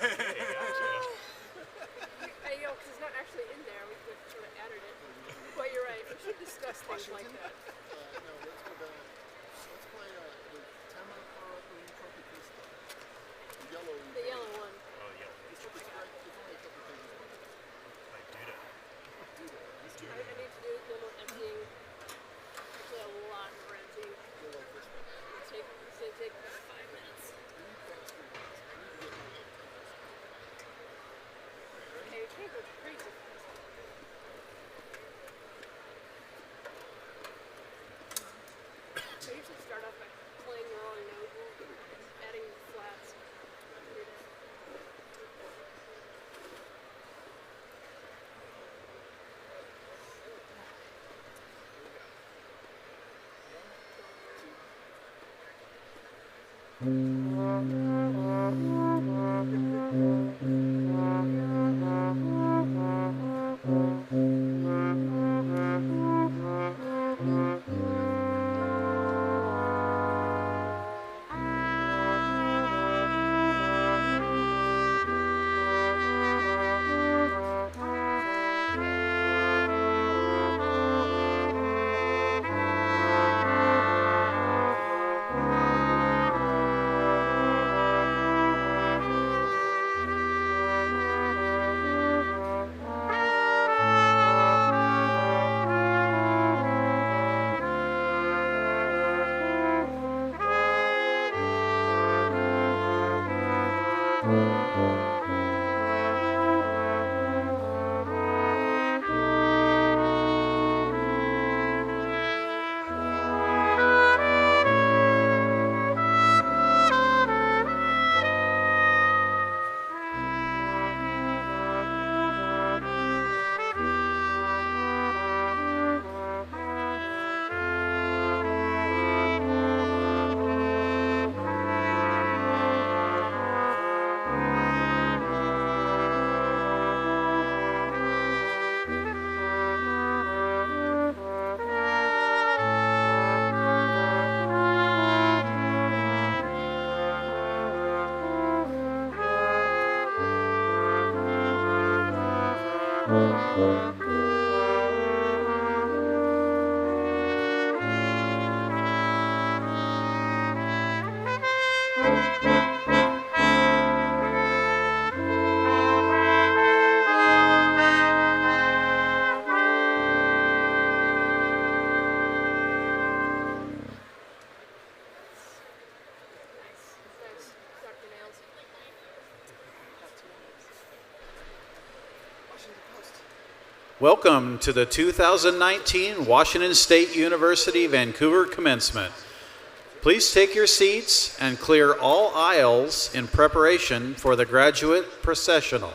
You know, because it's not actually in there. We sort of added it. But you're right. We should discuss things like that. No, let's go back. Let's play the Tema para un Tropicista. The yellow one. Oh, yeah. It's only a couple pages long. Like Duda. I need to do a little emptying. Actually, a lot more emptying. You'll like this one. It's going to take about 5 minutes. Okay, you can't go crazy fast. So you should start off by playing the wrong note and adding flats every day. Nice. Dr. Nails. Welcome to the 2019 Washington State University Vancouver Commencement. Please take your seats and clear all aisles in preparation for the graduate processional.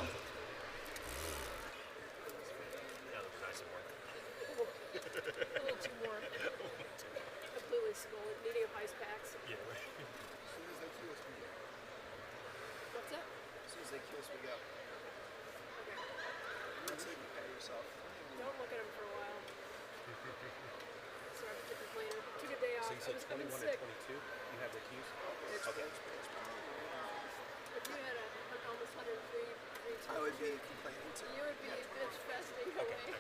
I would be complaining too. You would be bitch festing away.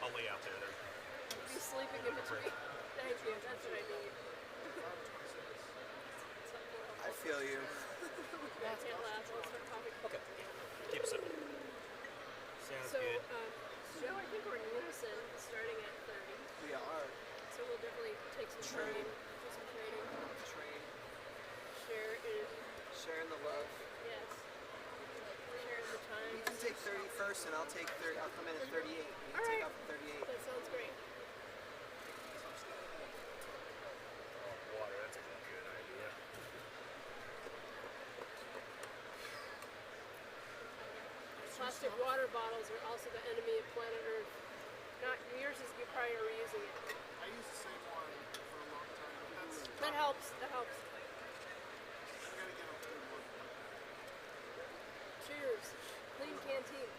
I'll lay out there then. You'd be sleeping in between. Thank you, that's what I need. I feel you. Yeah, can't laugh. Let's start talking. Okay. Keep sipping. Sounds So, good. Joe, I think we're in unison starting at 30. We are. So we'll definitely take some training, do some training. Train. Share in, Sharing the love. yes. Share the time. You can take 30 first and I'll take 30. I'll come in at 38. You can All take right. off at 38. That sounds great. Water, that's a good idea. Plastic water bottles are also the enemy of planet Earth. Not yours is you probably are reusing it. I used the same one for a long time, but that's That helps. That helps. I gotta get up to work. Cheers. Clean canteen.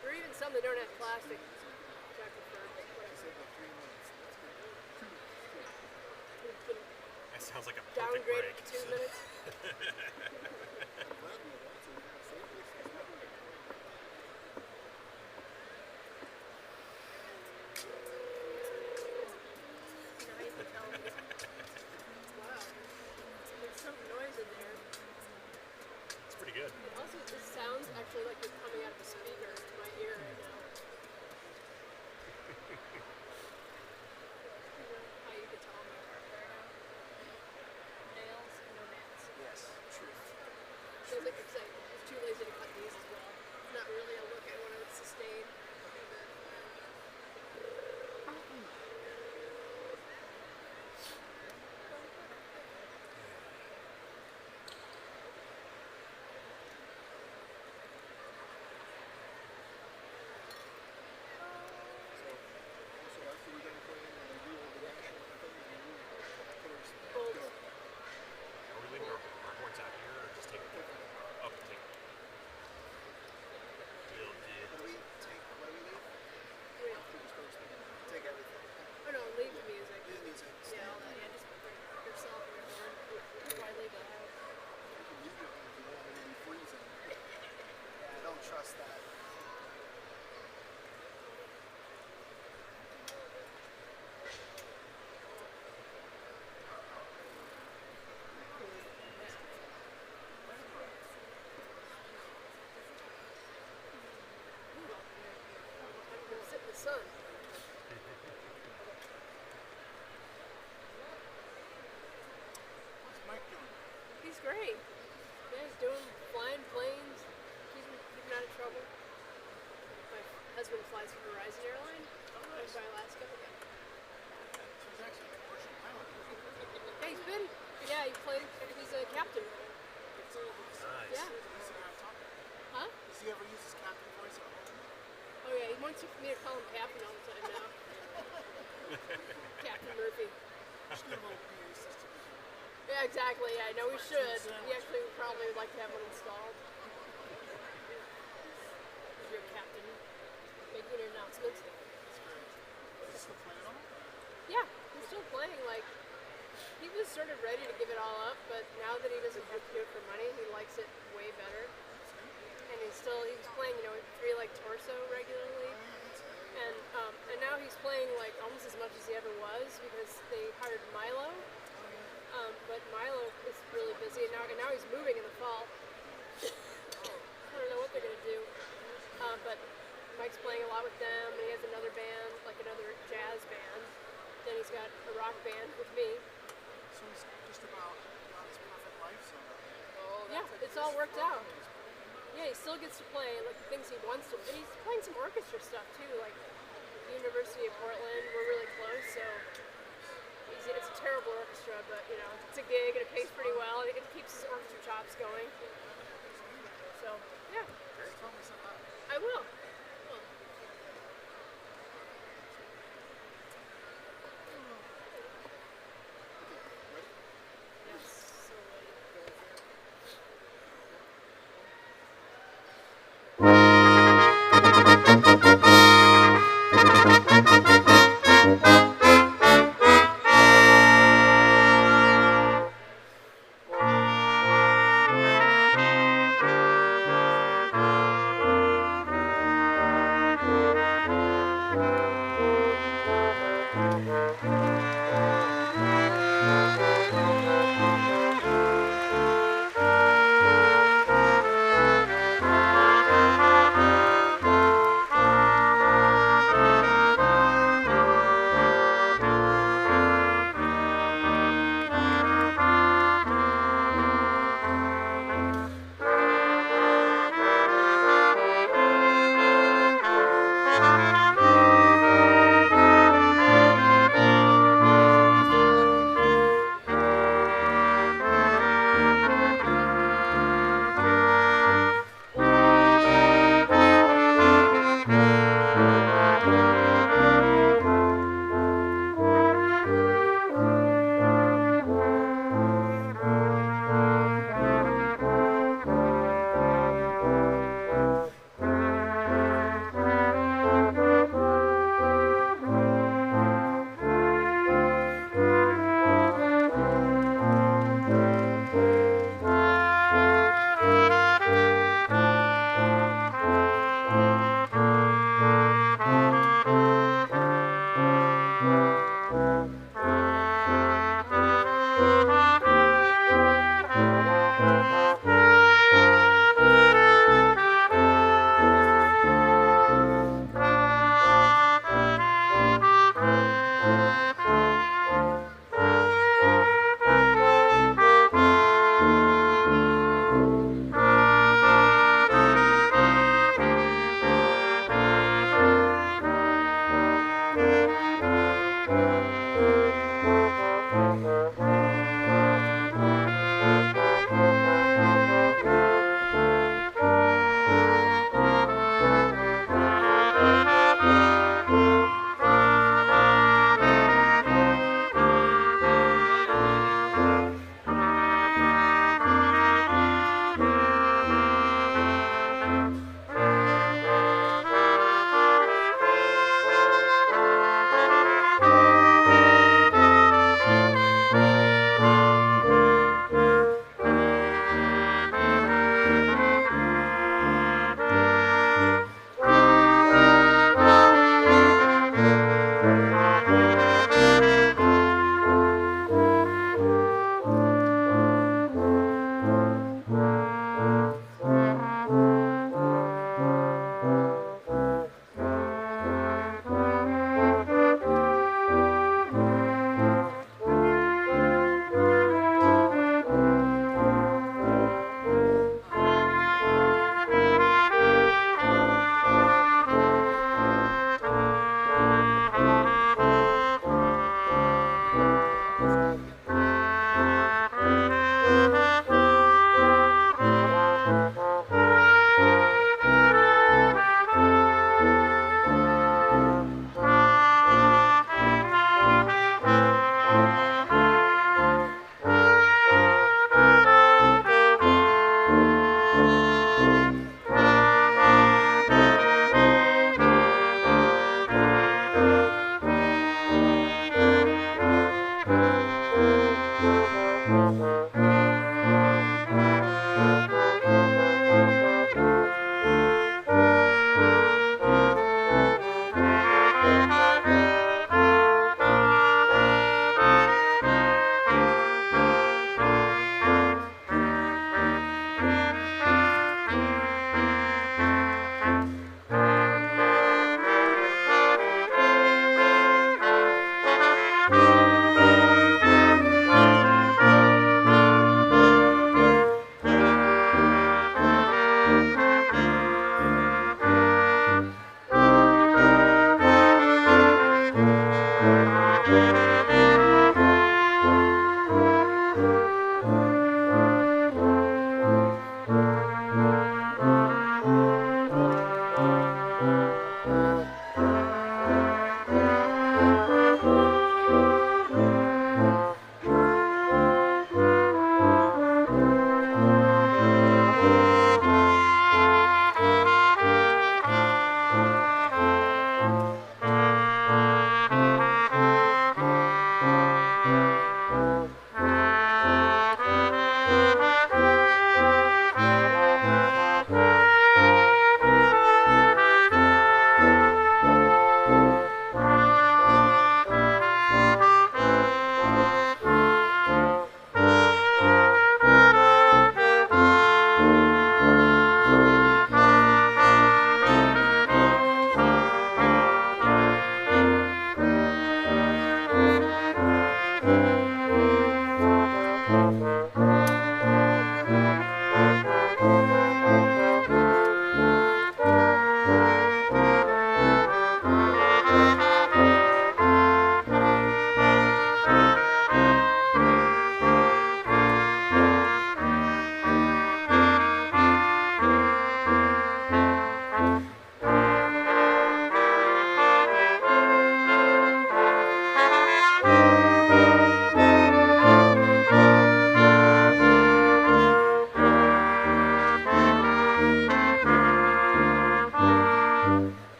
Or even some that don't have plastic. Which I prefer. I said about 3 minutes. That's good. That sounds like a perfect Downgrade break. it to 2 minutes. I'm glad we went to save this. lost that. I'm gonna sit in the sun. What's Mike doing? He's great. Yeah, he's doing flying planes, keeping out of trouble. My husband flies for Horizon Airline. Goes by Alaska. Yeah. So he's actually a commercial pilot. Yeah, he's been. Yeah, he's a captain. Nice. Yeah. Does he have talk? Huh? Does he ever use his captain voice at home? Oh yeah, he wants me to call him Captain all the time now. Captain Murphy. We should get a little PA system. Yeah, exactly. Yeah, I know we should. We actually would probably like to have one installed. Your captain making an announcement. That's great. Is he still playing on it? Yeah, he's still playing. Like, he was sort of ready to give it all up, but now that he doesn't have to do it for money, he likes it way better. And he's playing, three-leg torso regularly. And now he's playing like almost as much as he ever was because they hired Milo. But Milo is really busy, and now he's moving in the fall. I don't know what they're gonna do. But Mike's playing a lot with them, and he has another band, like another jazz band. Then he's got a rock band with me. So he's just about his perfect life, so. Yeah, it's all worked out. Yeah, he still gets to play like the things he wants to. And he's playing some orchestra stuff too, like the University of Portland. We're really close, so it's a terrible orchestra, but it's a gig and it pays pretty well. It keeps his orchestra chops going. So yeah, Tell me something. I will. Yes, so ready.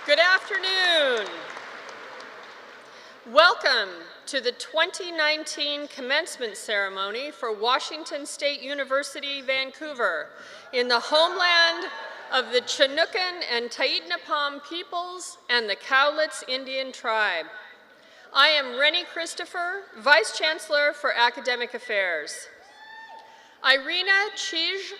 Good afternoon. Welcome to the 2019 commencement ceremony for Washington State University, Vancouver, in the homeland of the Chinookan and Taitnapam peoples and the Cowlitz Indian tribe. I am Rennie Christopher, Vice Chancellor for Academic Affairs. Irina Chij,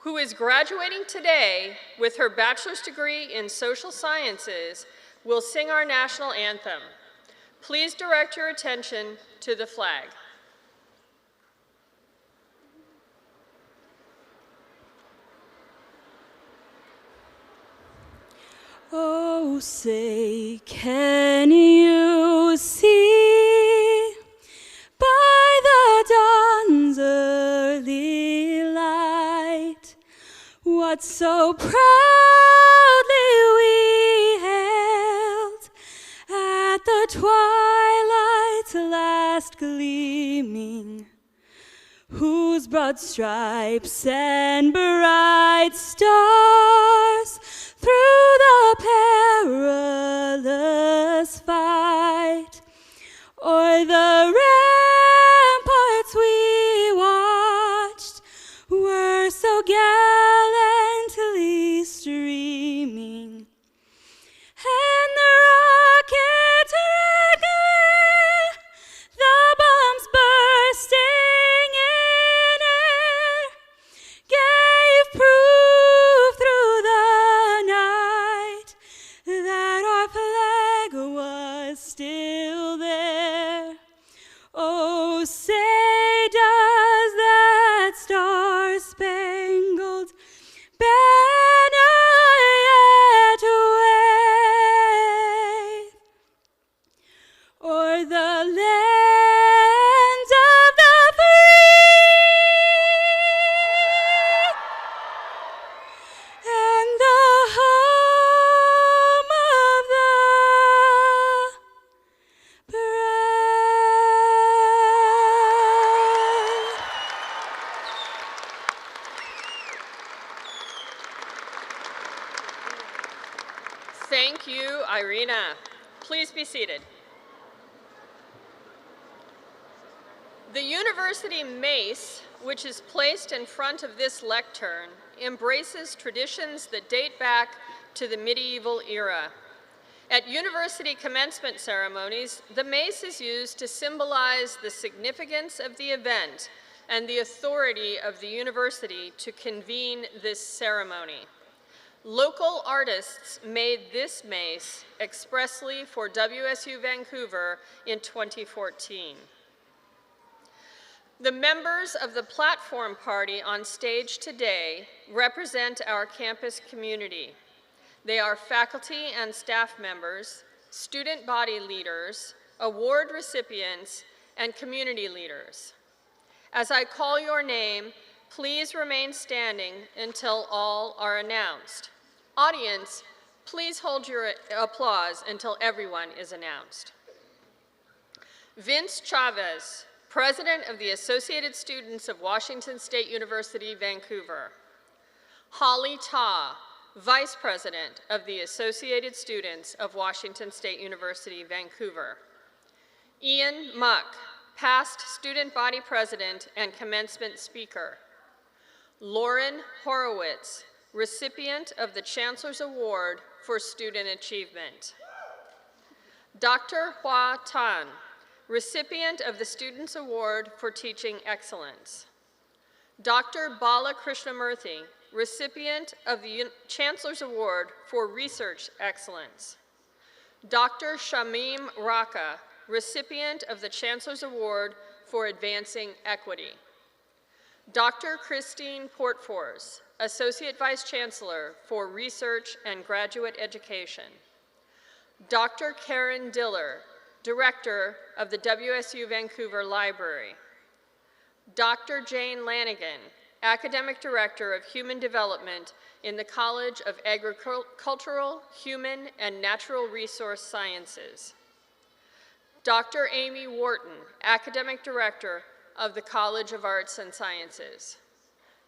who is graduating today with her bachelor's degree in social sciences, will sing our national anthem. Please direct your attention to the flag. Oh, say, can you see by the dawn's early light what so proudly we hailed at the twilight's last gleaming, whose broad stripes and bright stars through the perilous fight o'er the ramparts we watched were so gallantly streaming, and the rocket red glare, the bombs bursting in air, gave proof through the night that our flag was still there. Oh, say does that star-spangled banner Thank you, Irina. Please be seated. The university mace, which is placed in front of this lectern, embraces traditions that date back to the medieval era. At university commencement ceremonies, the mace is used to symbolize the significance of the event and the authority of the university to convene this ceremony. Local artists made this mace expressly for WSU Vancouver in 2014. The members of the platform party on stage today represent our campus community. They are faculty and staff members, student body leaders, award recipients, and community leaders. As I call your name, please remain standing until all are announced. Audience, please hold your applause until everyone is announced. Vince Chavez, President of the Associated Students of Washington State University, Vancouver. Holly Ta, Vice President of the Associated Students of Washington State University, Vancouver. Ian Muck, Past Student Body President and Commencement Speaker. Lauren Horowitz, recipient of the Chancellor's Award for Student Achievement. Dr. Hua Tan, recipient of the Students' Award for Teaching Excellence. Dr. Bala Krishnamurthy, recipient of the Chancellor's Award for Research Excellence. Dr. Shamim Raka, recipient of the Chancellor's Award for Advancing Equity. Dr. Christine Portfors, Associate Vice Chancellor for Research and Graduate Education. Dr. Karen Diller, Director of the WSU Vancouver Library. Dr. Jane Lanigan, Academic Director of Human Development in the College of Agricultural, Human, and Natural Resource Sciences. Dr. Amy Wharton, Academic Director of the College of Arts and Sciences.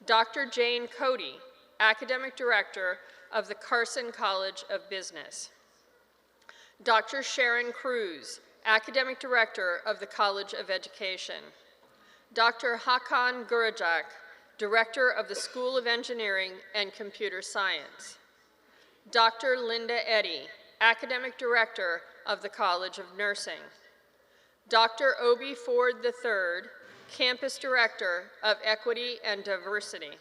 Dr. Jane Cody, Academic Director of the Carson College of Business. Dr. Sharon Cruz, Academic Director of the College of Education. Dr. Hakan Gurajak, Director of the School of Engineering and Computer Science. Dr. Linda Eddy, Academic Director of the College of Nursing. Dr. Obi Ford III, Campus Director of Equity and Diversity.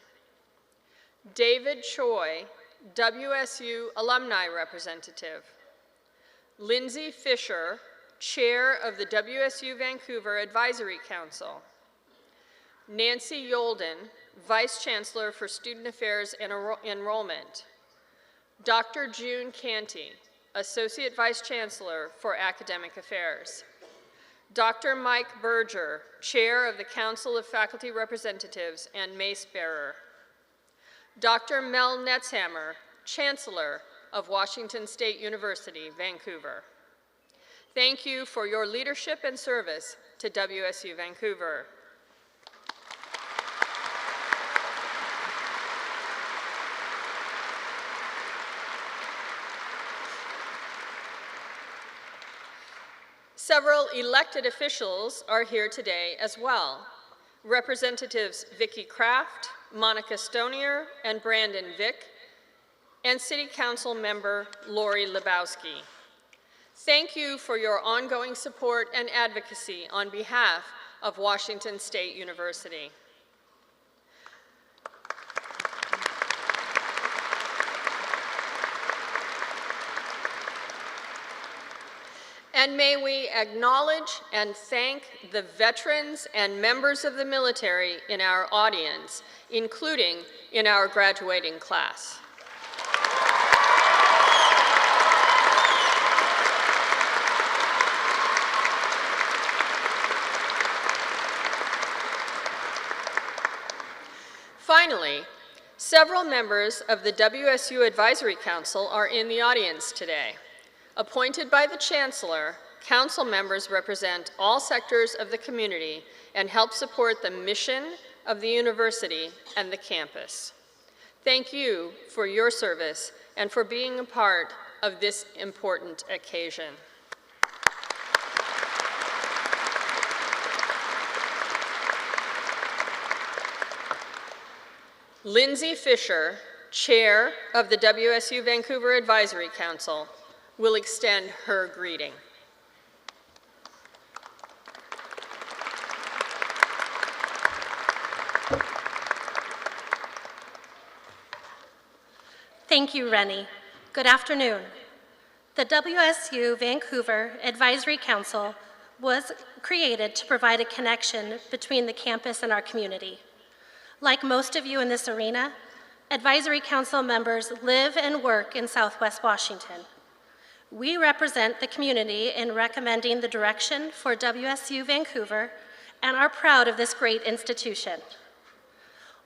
David Choi, WSU Alumni Representative. Lindsay Fisher, Chair of the WSU Vancouver Advisory Council. Nancy Yolden, Vice Chancellor for Student Affairs and Enrollment. Dr. June Canty, Associate Vice Chancellor for Academic Affairs. Dr. Mike Berger, Chair of the Council of Faculty Representatives and Mace Bearer. Dr. Mel Netzhammer, Chancellor of Washington State University, Vancouver. Thank you for your leadership and service to WSU Vancouver. Several elected officials are here today as well. Representatives Vicki Kraft, Monica Stonier, and Brandon Vick, and City Council member Lori Lebowski. Thank you for your ongoing support and advocacy on behalf of Washington State University. And may we acknowledge and thank the veterans and members of the military in our audience, including in our graduating class. Finally, several members of the WSU Advisory Council are in the audience today. Appointed by the Chancellor, council members represent all sectors of the community and help support the mission of the university and the campus. Thank you for your service and for being a part of this important occasion. Lindsay Fisher, Chair of the WSU Vancouver Advisory Council, will extend her greeting. Thank you, Rennie. Good afternoon. The WSU Vancouver Advisory Council was created to provide a connection between the campus and our community. Like most of you in this arena, Advisory Council members live and work in Southwest Washington. We represent the community in recommending the direction for WSU Vancouver and are proud of this great institution.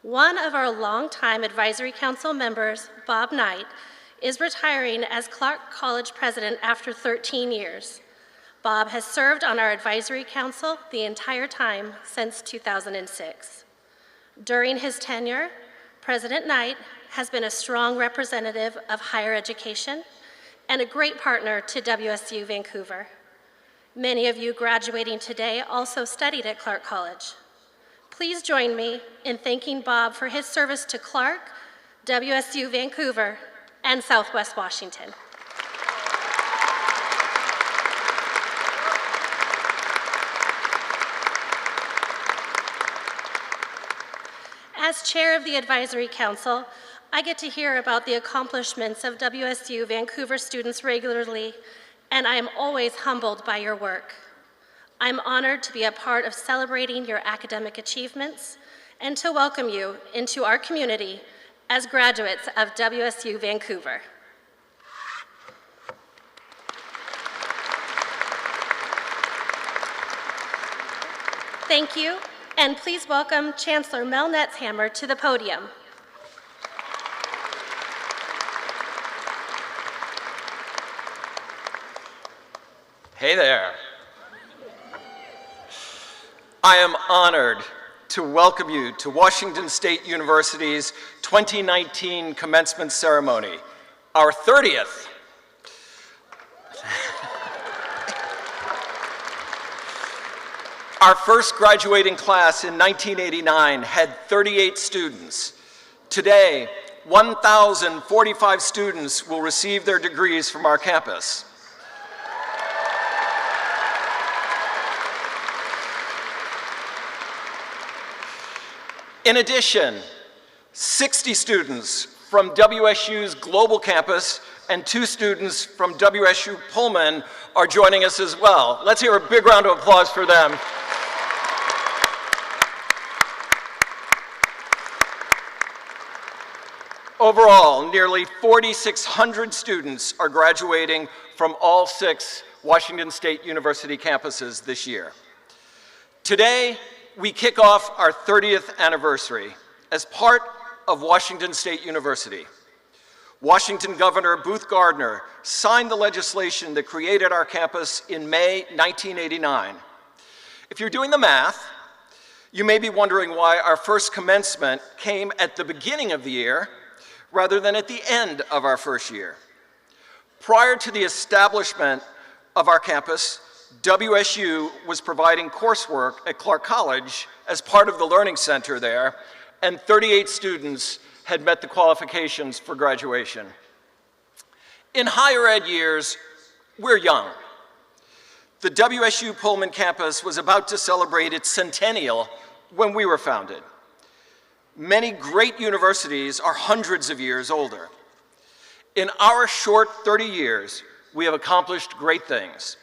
One of our longtime Advisory Council members, Bob Knight, is retiring as Clark College president after 13 years. Bob has served on our Advisory Council the entire time since 2006. During his tenure, President Knight has been a strong representative of higher education and a great partner to WSU Vancouver. Many of you graduating today also studied at Clark College. Please join me in thanking Bob for his service to Clark, WSU Vancouver, and Southwest Washington. As chair of the Advisory Council, I get to hear about the accomplishments of WSU Vancouver students regularly, and I am always humbled by your work. I'm honored to be a part of celebrating your academic achievements and to welcome you into our community as graduates of WSU Vancouver. Thank you, and please welcome Chancellor Mel Netzhammer to the podium. Hey there. I am honored to welcome you to Washington State University's 2019 commencement ceremony, our 30th. Our first graduating class in 1989 had 38 students. Today, 1,045 students will receive their degrees from our campus. In addition, 60 students from WSU's global campus and 2 students from WSU Pullman are joining us as well. Let's hear a big round of applause for them. Overall, nearly 4,600 students are graduating from all 6 Washington State University campuses this year. Today, we kick off our 30th anniversary as part of Washington State University. Washington Governor Booth Gardner signed the legislation that created our campus in May 1989. If you're doing the math, you may be wondering why our first commencement came at the beginning of the year rather than at the end of our first year. Prior to the establishment of our campus, WSU was providing coursework at Clark College as part of the Learning Center there, and 38 students had met the qualifications for graduation. In higher ed years, we're young. The WSU Pullman campus was about to celebrate its centennial when we were founded. Many great universities are hundreds of years older. In our short 30 years, we have accomplished great things.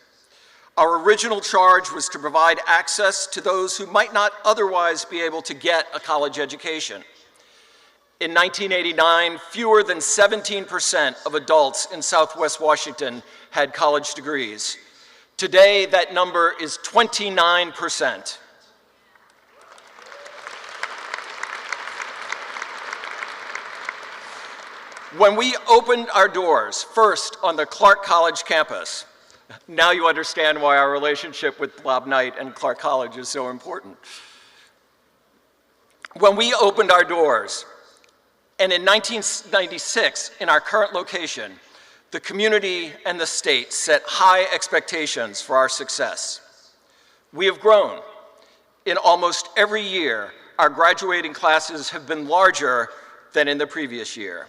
Our original charge was to provide access to those who might not otherwise be able to get a college education. In 1989, fewer than 17% of adults in Southwest Washington had college degrees. Today, that number is 29%. When we opened our doors, first on the Clark College campus, now you understand why our relationship with Bob Knight and Clark College is so important. When we opened our doors, and in 1996, in our current location, The community and the state set high expectations for our success. We have grown. In almost every year, our graduating classes have been larger than in the previous year.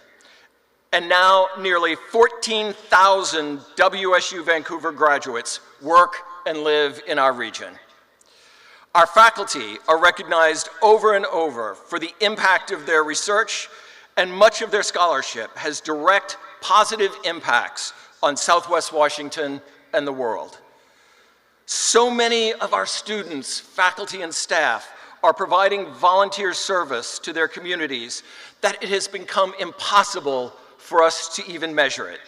And now nearly 14,000 WSU Vancouver graduates work and live in our region. Our faculty are recognized over and over for the impact of their research, and much of their scholarship has direct positive impacts on Southwest Washington and the world. So many of our students, faculty, and staff are providing volunteer service to their communities that it has become impossible for us to even measure it.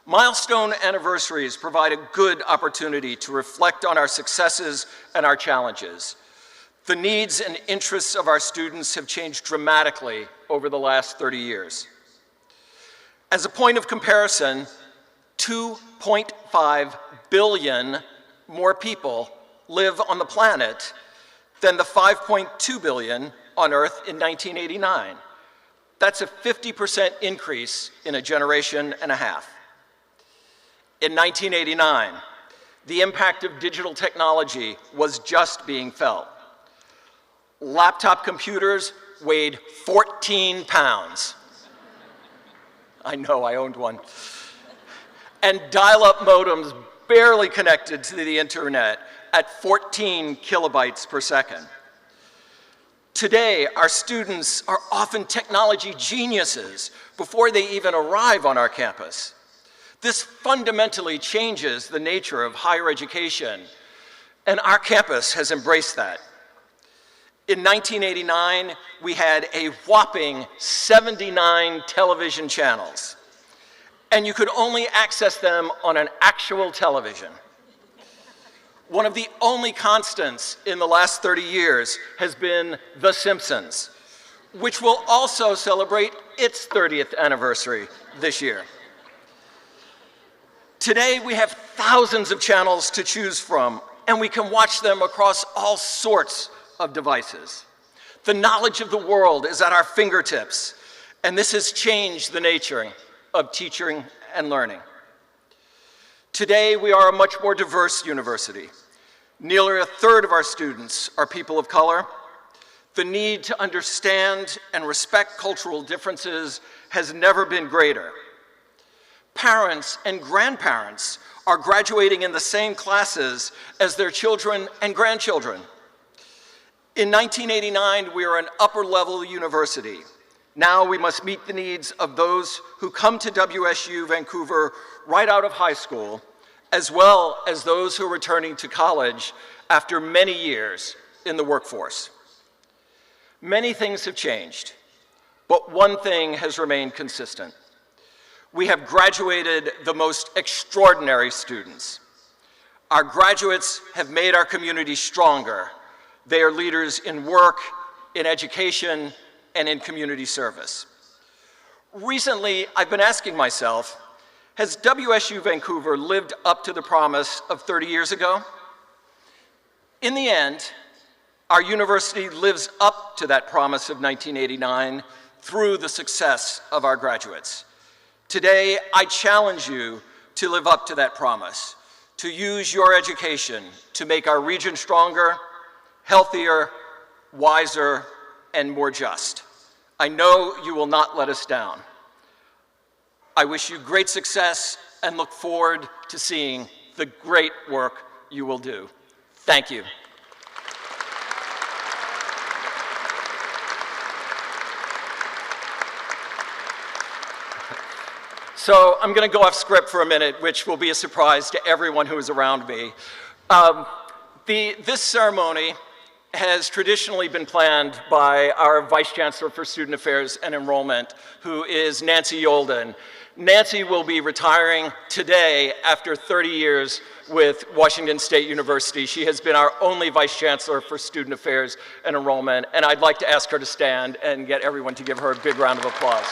Milestone anniversaries provide a good opportunity to reflect on our successes and our challenges. The needs and interests of our students have changed dramatically over the last 30 years. As a point of comparison, 2.5 billion more people live on the planet than the 5.2 billion on Earth in 1989. That's a 50% increase in a generation and a half. In 1989, the impact of digital technology was just being felt. Laptop computers weighed 14 pounds. I know, I owned one. And dial-up modems barely connected to the internet at 14 kilobytes per second. Today, our students are often technology geniuses before they even arrive on our campus. This fundamentally changes the nature of higher education, and our campus has embraced that. In 1989, we had a whopping 79 television channels, and you could only access them on an actual television. One of the only constants in the last 30 years has been The Simpsons, which will also celebrate its 30th anniversary this year. Today, we have thousands of channels to choose from, and we can watch them across all sorts of devices. The knowledge of the world is at our fingertips, and this has changed the nature of teaching and learning. Today, we are a much more diverse university. Nearly a third of our students are people of color. The need to understand and respect cultural differences has never been greater. Parents and grandparents are graduating in the same classes as their children and grandchildren. In 1989, we were an upper-level university. Now we must meet the needs of those who come to WSU Vancouver right out of high school, as well as those who are returning to college after many years in the workforce. Many things have changed, but one thing has remained consistent. We have graduated the most extraordinary students. Our graduates have made our community stronger. They are leaders in work, in education, and in community service. Recently, I've been asking myself, has WSU Vancouver lived up to the promise of 30 years ago? In the end, our university lives up to that promise of 1989 through the success of our graduates. Today, I challenge you to live up to that promise, to use your education to make our region stronger, healthier, wiser, and more just. I know you will not let us down. I wish you great success and look forward to seeing the great work you will do. Thank you. So I'm going to go off script for a minute, which will be a surprise to everyone who is around me. This ceremony has traditionally been planned by our Vice Chancellor for Student Affairs and Enrollment, who is Nancy Yolden. Nancy will be retiring today after 30 years with Washington State University. She has been our only Vice Chancellor for Student Affairs and Enrollment, and I'd like to ask her to stand and get everyone to give her a big round of applause.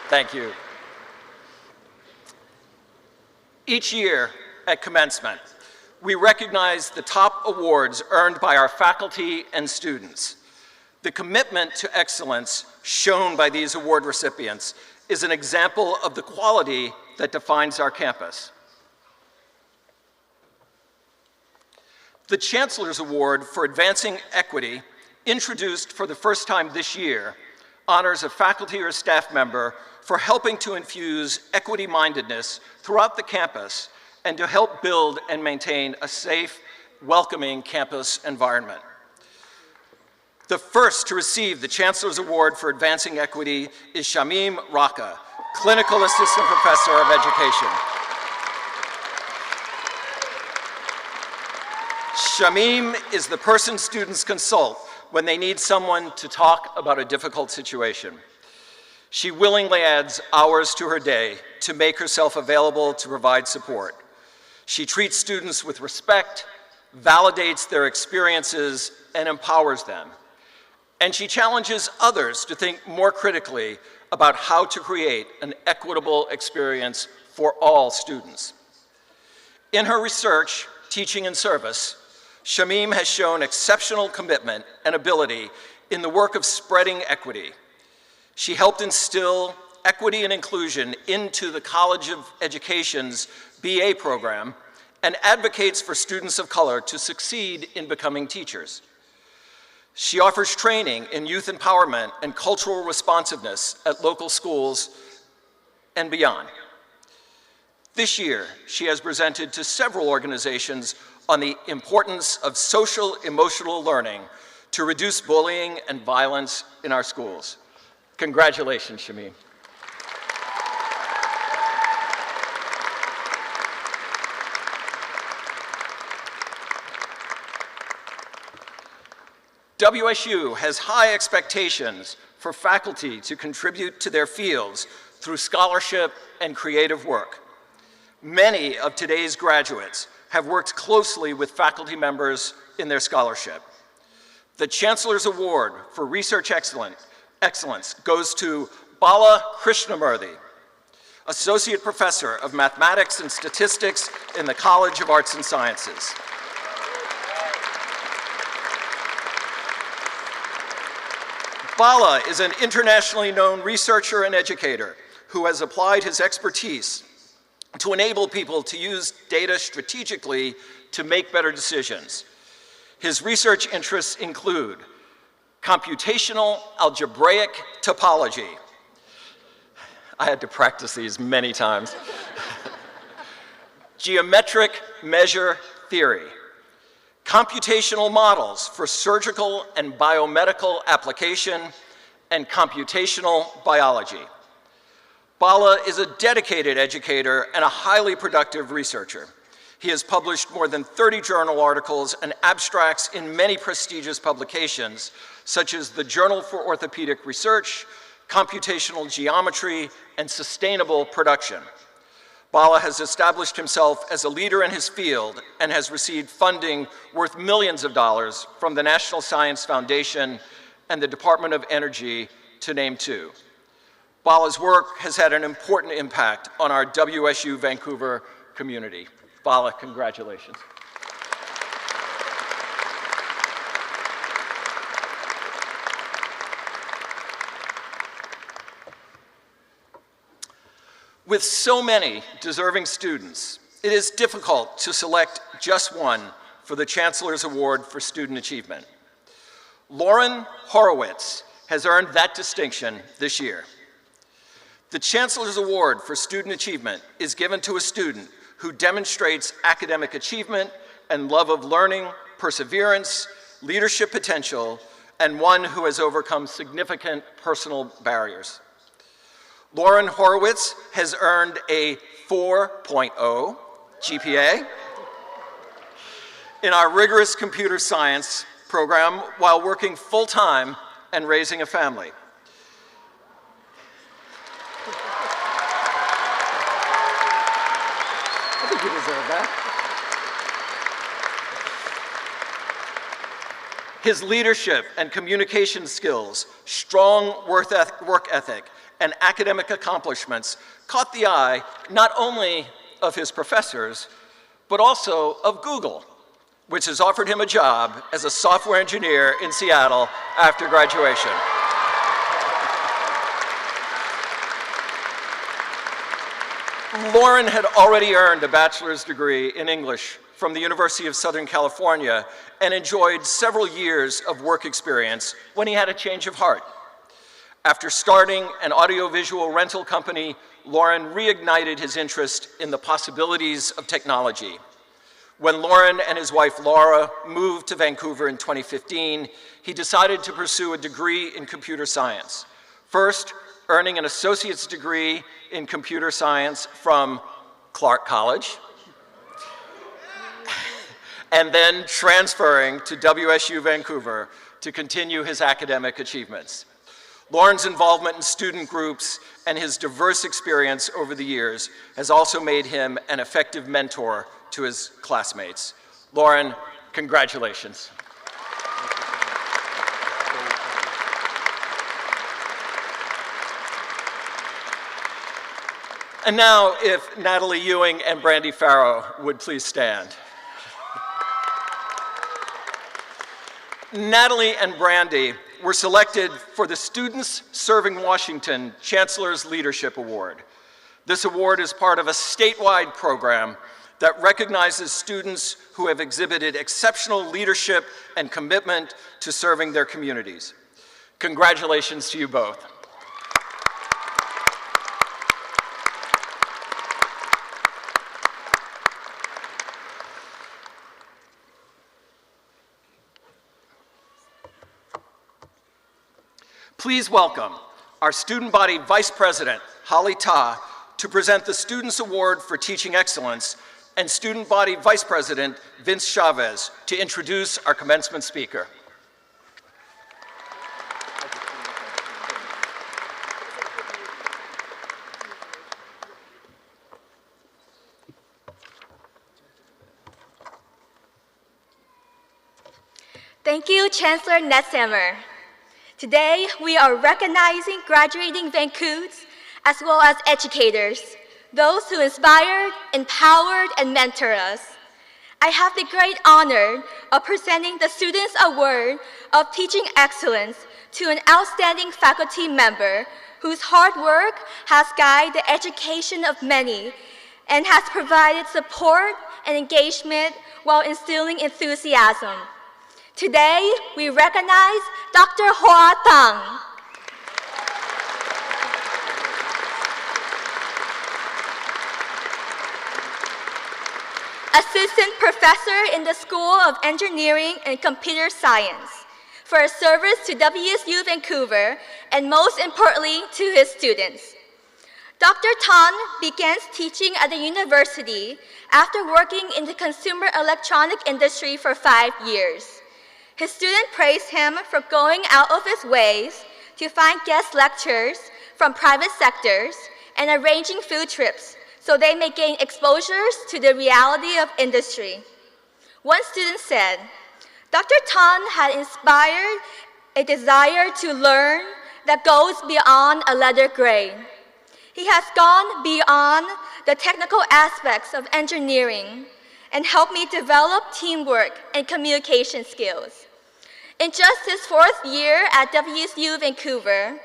Thank you. Each year at commencement, we recognize the top awards earned by our faculty and students. The commitment to excellence shown by these award recipients is an example of the quality that defines our campus. The Chancellor's Award for Advancing Equity, introduced for the first time this year, honors a faculty or staff member for helping to infuse equity-mindedness throughout the campus and to help build and maintain a safe, welcoming campus environment. The first to receive the Chancellor's Award for Advancing Equity is Shamim Raka, Clinical Assistant Professor of Education. Shamim is the person students consult when they need someone to talk about a difficult situation. She willingly adds hours to her day to make herself available to provide support. She treats students with respect, validates their experiences, and empowers them. And she challenges others to think more critically about how to create an equitable experience for all students. In her research, teaching, and service, Shamim has shown exceptional commitment and ability in the work of spreading equity. She helped instill equity and inclusion into the College of Education's BA program and advocates for students of color to succeed in becoming teachers. She offers training in youth empowerment and cultural responsiveness at local schools and beyond. This year, she has presented to several organizations on the importance of social emotional learning to reduce bullying and violence in our schools. Congratulations, Shamim. WSU has high expectations for faculty to contribute to their fields through scholarship and creative work. Many of today's graduates have worked closely with faculty members in their scholarship. The Chancellor's Award for Research Excellence goes to Bala Krishnamurthy, Associate Professor of Mathematics and Statistics in the College of Arts and Sciences. Bala is an internationally known researcher and educator who has applied his expertise to enable people to use data strategically to make better decisions. His research interests include computational algebraic topology. I had to practice these many times. Geometric measure theory. Computational models for surgical and biomedical application, and computational biology. Bala is a dedicated educator and a highly productive researcher. He has published more than 30 journal articles and abstracts in many prestigious publications, such as the Journal for Orthopedic Research, Computational Geometry, and Sustainable Production. Bala has established himself as a leader in his field and has received funding worth millions of dollars from the National Science Foundation and the Department of Energy, to name two. Bala's work has had an important impact on our WSU Vancouver community. Bala, congratulations. With so many deserving students, it is difficult to select just one for the Chancellor's Award for Student Achievement. Lauren Horowitz has earned that distinction this year. The Chancellor's Award for Student Achievement is given to a student who demonstrates academic achievement and love of learning, perseverance, leadership potential, and one who has overcome significant personal barriers. Lauren Horowitz has earned a 4.0 GPA in our rigorous computer science program while working full-time and raising a family. I think you deserve that. His leadership and communication skills, strong work ethic, and academic accomplishments caught the eye not only of his professors, but also of Google, which has offered him a job as a software engineer in Seattle after graduation. Lauren had already earned a bachelor's degree in English from the University of Southern California and enjoyed several years of work experience when he had a change of heart. After starting an audiovisual rental company, Lauren reignited his interest in the possibilities of technology. When Lauren and his wife Laura moved to Vancouver in 2015, he decided to pursue a degree in computer science. First, earning an associate's degree in computer science from Clark College, and then transferring to WSU Vancouver to continue his academic achievements. Lauren's involvement in student groups and his diverse experience over the years has also made him an effective mentor to his classmates. Lauren, congratulations. And now, if Natalie Ewing and Brandy Farrow would please stand. Natalie and Brandy were selected for the Students Serving Washington Chancellor's Leadership Award. This award is part of a statewide program that recognizes students who have exhibited exceptional leadership and commitment to serving their communities. Congratulations to you both. Please welcome our Student Body Vice President, Holly Ta, to present the Students Award for Teaching Excellence, and Student Body Vice President, Vince Chavez, to introduce our commencement speaker. Thank you, Chancellor Netzhammer. Today, we are recognizing graduating Vancouver's as well as educators, those who inspired, empowered, and mentored us. I have the great honor of presenting the Students Award of Teaching Excellence to an outstanding faculty member whose hard work has guided the education of many and has provided support and engagement while instilling enthusiasm. Today, we recognize Dr. Hoa Tang. Assistant Professor in the School of Engineering and Computer Science, for his service to WSU Vancouver and most importantly to his students. Dr. Tan began teaching at the university after working in the consumer electronic industry for 5 years. His students praised him for going out of his ways to find guest lecturers from private sectors and arranging field trips so they may gain exposures to the reality of industry. One student said, Dr. Tan had inspired a desire to learn that goes beyond a letter grade. He has gone beyond the technical aspects of engineering and helped me develop teamwork and communication skills. In just his 4th year at WSU Vancouver,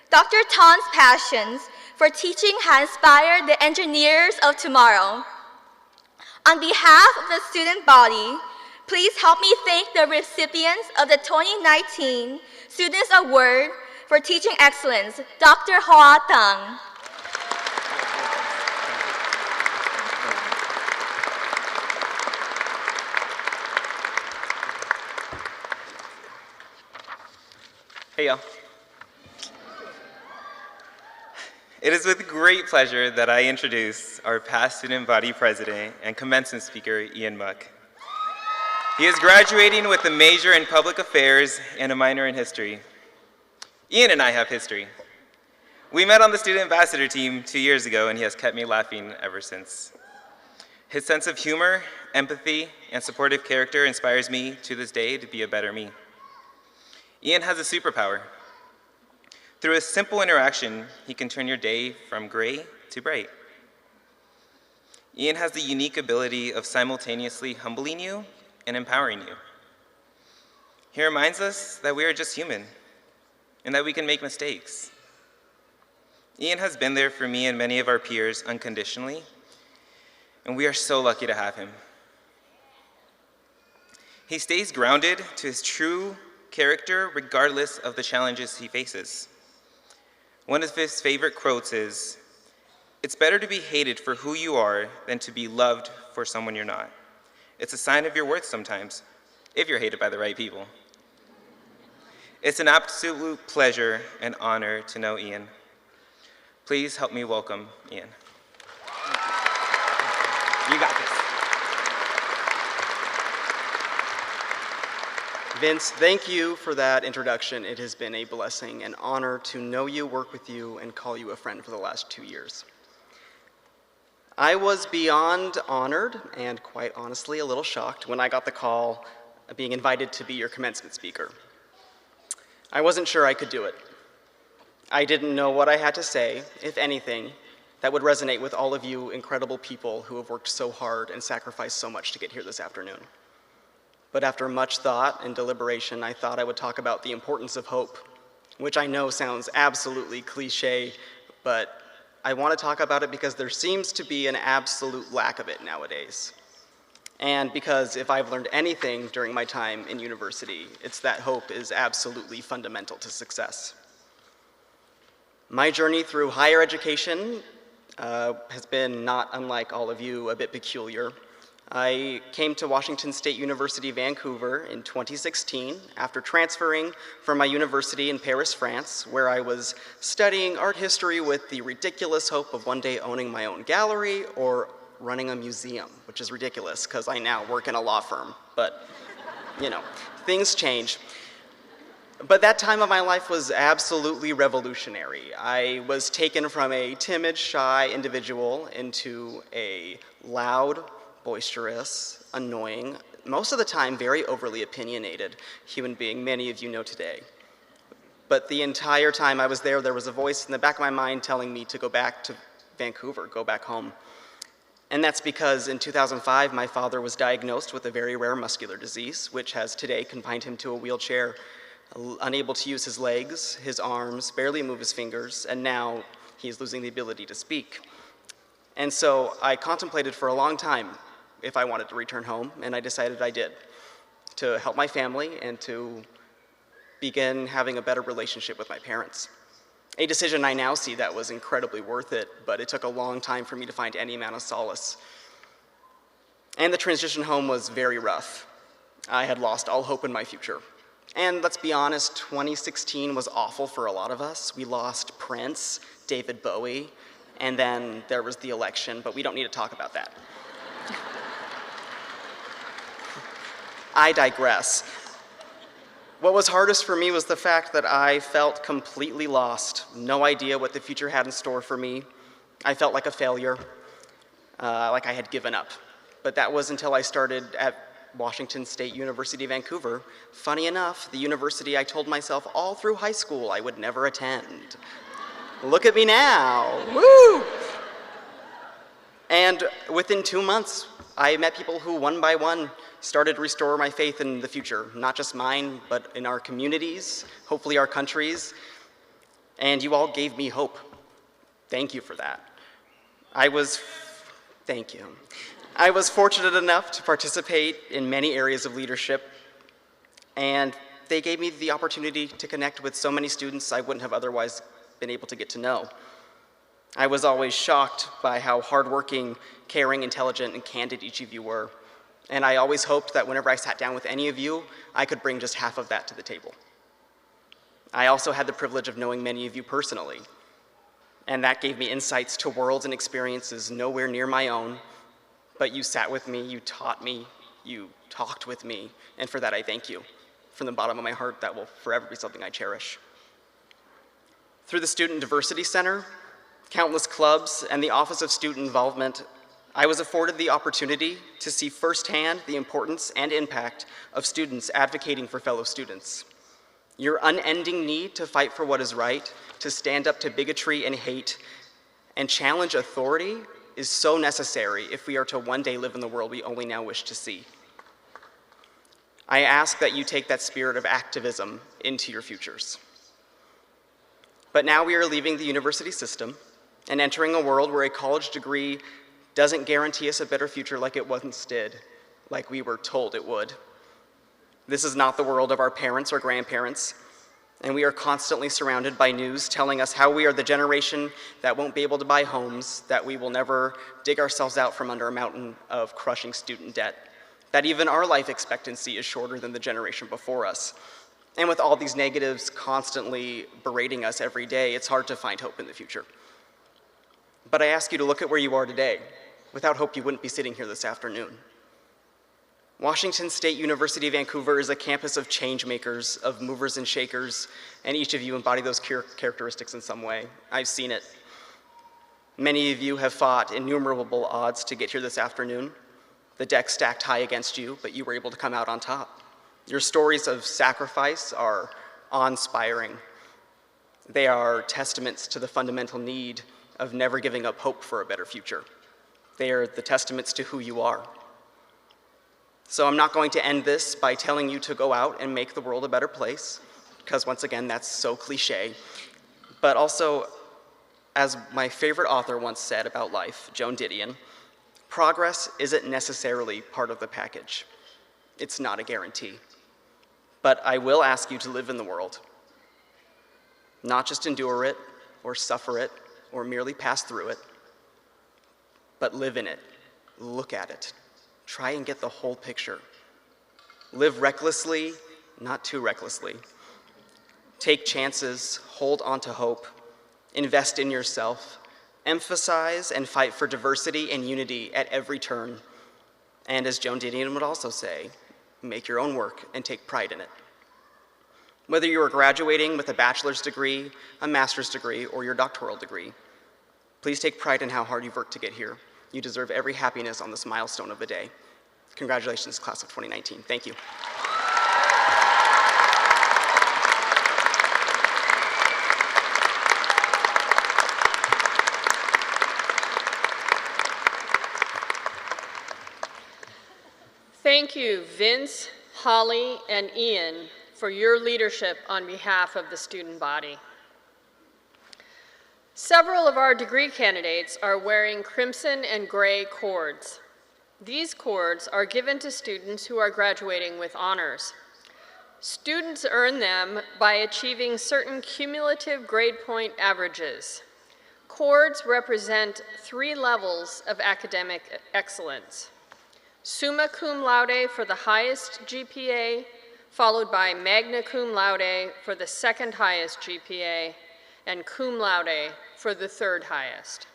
Dr. Tan's passions for teaching has inspired the engineers of tomorrow. On behalf of the student body, please help me thank the recipients of the 2019 Students Award for Teaching Excellence, Dr. Hoa Tang. Hey y'all. It is with great pleasure that I introduce our past student body president and commencement speaker, Ian Muck. He is graduating with a major in public affairs and a minor in history. Ian and I have history. We met on the student ambassador team 2 years ago, and he has kept me laughing ever since. His sense of humor, empathy, and supportive character inspires me to this day to be a better me. Ian has a superpower. Through a simple interaction, he can turn your day from gray to bright. Ian has the unique ability of simultaneously humbling you and empowering you. He reminds us that we are just human and that we can make mistakes. Ian has been there for me and many of our peers unconditionally, and we are so lucky to have him. He stays grounded to his true character regardless of the challenges he faces. One of his favorite quotes is, "It's better to be hated for who you are than to be loved for someone you're not. It's a sign of your worth sometimes, if you're hated by the right people." It's an absolute pleasure and honor to know Ian. Please help me welcome Ian. You got this. Vince, thank you for that introduction. It has been a blessing and honor to know you, work with you, and call you a friend for the last 2 years. I was beyond honored and quite honestly a little shocked when I got the call being invited to be your commencement speaker. I wasn't sure I could do it. I didn't know what I had to say, if anything, that would resonate with all of you incredible people who have worked so hard and sacrificed so much to get here this afternoon. But after much thought and deliberation, I thought I would talk about the importance of hope, which I know sounds absolutely cliche, but I want to talk about it because there seems to be an absolute lack of it nowadays. And because if I've learned anything during my time in university, it's that hope is absolutely fundamental to success. My journey through higher education has been, not unlike all of you, a bit peculiar. I came to Washington State University, Vancouver in 2016 after transferring from my university in Paris, France, where I was studying art history with the ridiculous hope of one day owning my own gallery or running a museum, which is ridiculous because I now work in a law firm, but you know, things change. But that time of my life was absolutely revolutionary. I was taken from a timid, shy individual into a loud, boisterous, annoying, most of the time very overly opinionated human being many of you know today. But the entire time I was there was a voice in the back of my mind telling me to go back to Vancouver, go back home. And that's because in 2005, my father was diagnosed with a very rare muscular disease, which has today confined him to a wheelchair, unable to use his legs, his arms, barely move his fingers, and now he's losing the ability to speak. And so I contemplated for a long time if I wanted to return home, and I decided I did, to help my family and to begin having a better relationship with my parents. A decision I now see that was incredibly worth it, but it took a long time for me to find any amount of solace. And the transition home was very rough. I had lost all hope in my future. And let's be honest, 2016 was awful for a lot of us. We lost Prince, David Bowie, and then there was the election, but we don't need to talk about that. I digress. What was hardest for me was the fact that I felt completely lost, no idea what the future had in store for me. I felt like a failure, like I had given up. But that was until I started at Washington State University, Vancouver. Funny enough, the university I told myself all through high school I would never attend. Look at me now, woo! And within 2 months, I met people who one by one started to restore my faith in the future, not just mine, but in our communities, hopefully our countries, and you all gave me hope. Thank you for that. Thank you. I was fortunate enough to participate in many areas of leadership, and they gave me the opportunity to connect with so many students I wouldn't have otherwise been able to get to know. I was always shocked by how hardworking, caring, intelligent, and candid each of you were. And I always hoped that whenever I sat down with any of you, I could bring just half of that to the table. I also had the privilege of knowing many of you personally, and that gave me insights to worlds and experiences nowhere near my own, but you sat with me, you taught me, you talked with me, and for that I thank you. From the bottom of my heart, that will forever be something I cherish. Through the Student Diversity Center, countless clubs, and the Office of Student Involvement, I was afforded the opportunity to see firsthand the importance and impact of students advocating for fellow students. Your unending need to fight for what is right, to stand up to bigotry and hate, and challenge authority is so necessary if we are to one day live in the world we only now wish to see. I ask that you take that spirit of activism into your futures. But now we are leaving the university system and entering a world where a college degree doesn't guarantee us a better future like it once did, like we were told it would. This is not the world of our parents or grandparents, and we are constantly surrounded by news telling us how we are the generation that won't be able to buy homes, that we will never dig ourselves out from under a mountain of crushing student debt, that even our life expectancy is shorter than the generation before us. And with all these negatives constantly berating us every day, it's hard to find hope in the future. But I ask you to look at where you are today. Without hope, you wouldn't be sitting here this afternoon. Washington State University Vancouver is a campus of change makers, of movers and shakers, and each of you embody those characteristics in some way. I've seen it. Many of you have fought innumerable odds to get here this afternoon. The deck stacked high against you, but you were able to come out on top. Your stories of sacrifice are awe-inspiring. They are testaments to the fundamental need of never giving up hope for a better future. They are the testaments to who you are. So I'm not going to end this by telling you to go out and make the world a better place, because once again, that's so cliche. But also, as my favorite author once said about life, Joan Didion, progress isn't necessarily part of the package. It's not a guarantee. But I will ask you to live in the world, not just endure it or suffer it or merely pass through it, but live in it, look at it, try and get the whole picture. Live recklessly, not too recklessly. Take chances, hold on to hope, invest in yourself, emphasize and fight for diversity and unity at every turn. And as Joan Didion would also say, make your own work and take pride in it. Whether you are graduating with a bachelor's degree, a master's degree, or your doctoral degree, please take pride in how hard you've worked to get here. You deserve every happiness on this milestone of a day. Congratulations, class of 2019. Thank you. Thank you, Vince, Holly, and Ian, for your leadership on behalf of the student body. Several of our degree candidates are wearing crimson and gray cords. These cords are given to students who are graduating with honors. Students earn them by achieving certain cumulative grade point averages. Cords represent 3 levels of academic excellence. Summa cum laude for the highest GPA, followed by magna cum laude for the second highest GPA, and cum laude for the third highest.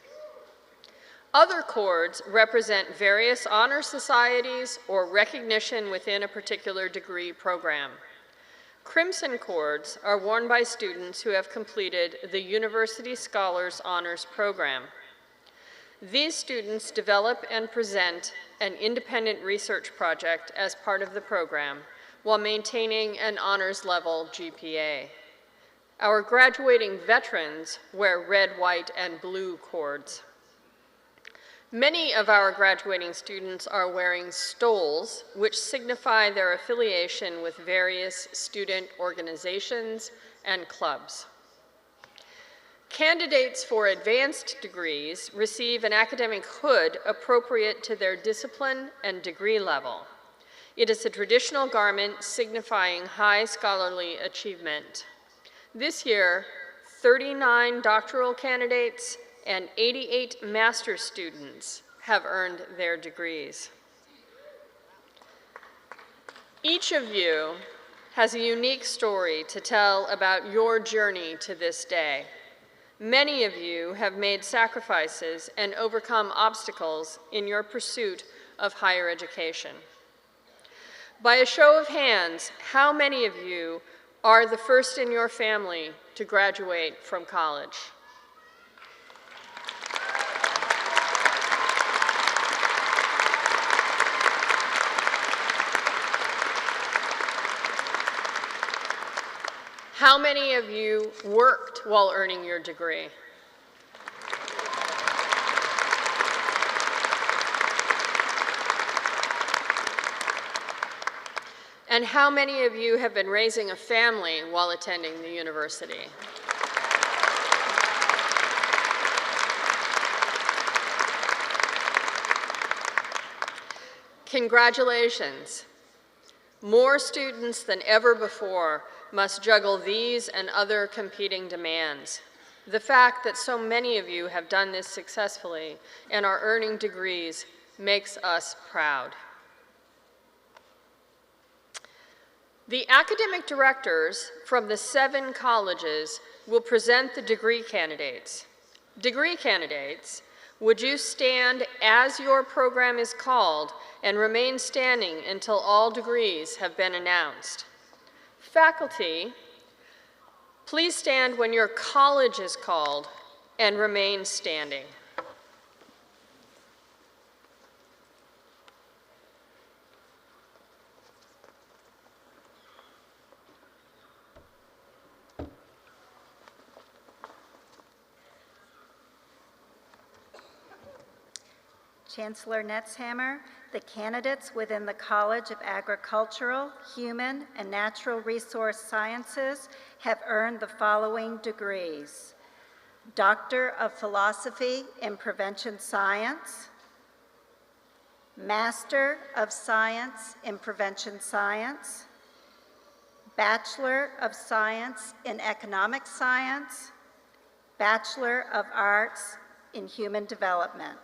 Other cords represent various honor societies or recognition within a particular degree program. Crimson cords are worn by students who have completed the University Scholars Honors Program. These students develop and present an independent research project as part of the program while maintaining an honors level GPA. Our graduating veterans wear red, white, and blue cords. Many of our graduating students are wearing stoles, which signify their affiliation with various student organizations and clubs. Candidates for advanced degrees receive an academic hood appropriate to their discipline and degree level. It is a traditional garment signifying high scholarly achievement. This year, 39 doctoral candidates and 88 master's students have earned their degrees. Each of you has a unique story to tell about your journey to this day. Many of you have made sacrifices and overcome obstacles in your pursuit of higher education. By a show of hands, how many of you are the first in your family to graduate from college? How many of you worked while earning your degree? And how many of you have been raising a family while attending the university? Congratulations. More students than ever before must juggle these and other competing demands. The fact that so many of you have done this successfully and are earning degrees makes us proud. The academic directors from the 7 colleges will present the degree candidates. Degree candidates, would you stand as your program is called and remain standing until all degrees have been announced? Faculty, please stand when your college is called and remain standing. Chancellor Netzhammer, the candidates within the College of Agricultural, Human, and Natural Resource Sciences have earned the following degrees: Doctor of Philosophy in Prevention Science, Master of Science in Prevention Science, Bachelor of Science in Economic Science, Bachelor of Arts in Human Development.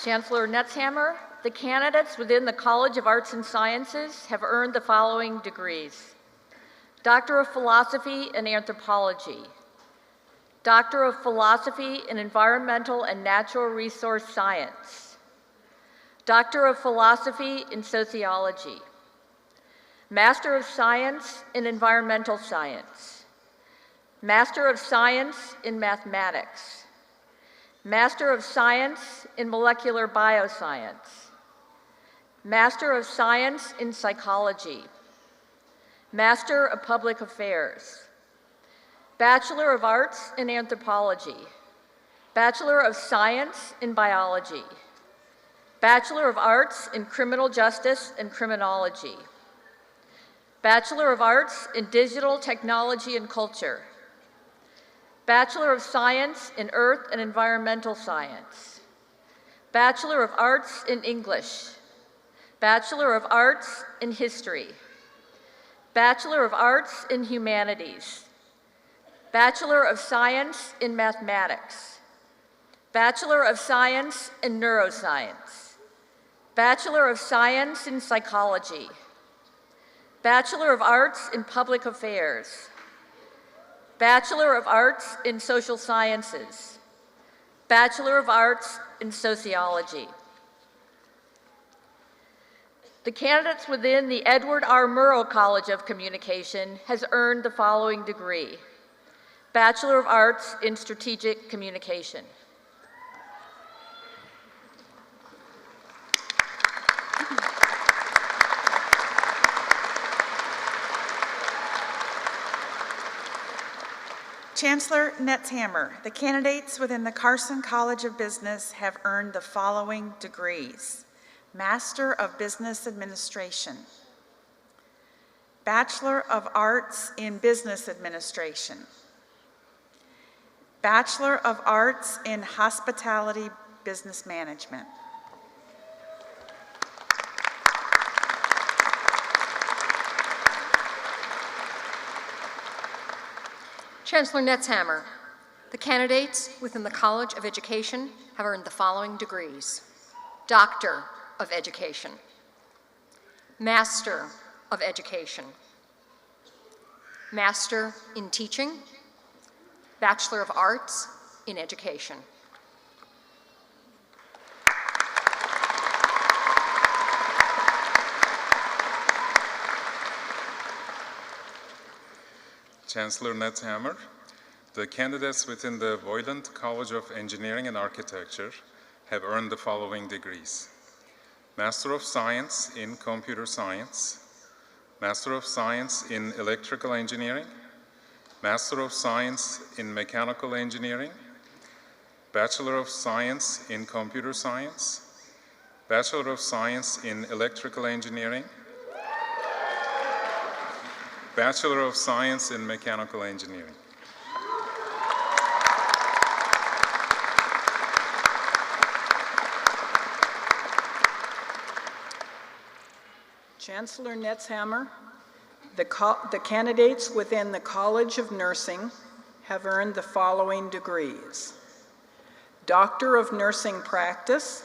Chancellor Netzhammer, the candidates within the College of Arts and Sciences have earned the following degrees: Doctor of Philosophy in Anthropology, Doctor of Philosophy in Environmental and Natural Resource Science, Doctor of Philosophy in Sociology, Master of Science in Environmental Science, Master of Science in Mathematics, Master of Science in Molecular Bioscience, Master of Science in Psychology, Master of Public Affairs, Bachelor of Arts in Anthropology, Bachelor of Science in Biology, Bachelor of Arts in Criminal Justice and Criminology, Bachelor of Arts in Digital Technology and Culture, Bachelor of Science in Earth and Environmental Science, Bachelor of Arts in English, Bachelor of Arts in History, Bachelor of Arts in Humanities, Bachelor of Science in Mathematics, Bachelor of Science in Neuroscience, Bachelor of Science in Psychology, Bachelor of Arts in Public Affairs, Bachelor of Arts in Social Sciences, Bachelor of Arts in Sociology. The candidates within the Edward R. Murrow College of Communication has earned the following degree: Bachelor of Arts in Strategic Communication. Chancellor Netzhammer, the candidates within the Carson College of Business have earned the following degrees: Master of Business Administration, Bachelor of Arts in Business Administration, Bachelor of Arts in Hospitality Business Management, Chancellor Netzhammer, the candidates within the College of Education have earned the following degrees: Doctor of Education, Master of Education, Master in Teaching, Bachelor of Arts in Education. Chancellor Netzhammer, The candidates within the Voiland College of Engineering and Architecture have earned the following degrees: Master of Science in Computer Science, Master of Science in Electrical Engineering, Master of Science in Mechanical Engineering, Bachelor of Science in Computer Science, Bachelor of Science in Electrical Engineering, Bachelor of Science in Mechanical Engineering. Chancellor Netzhammer, the candidates within the College of Nursing have earned the following degrees: Doctor of Nursing Practice,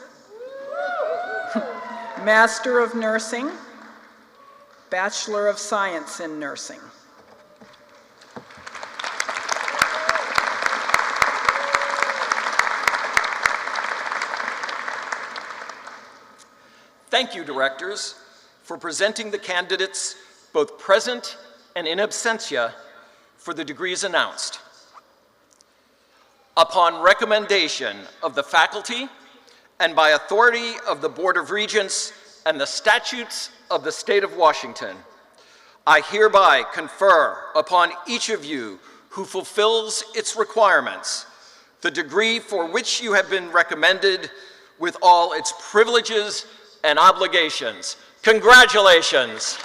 Master of Nursing, Bachelor of Science in Nursing. Thank you, directors, for presenting the candidates, both present and in absentia, for the degrees announced. Upon recommendation of the faculty and by authority of the Board of Regents and the statutes of the state of Washington, I hereby confer upon each of you who fulfills its requirements the degree for which you have been recommended, with all its privileges and obligations. Congratulations.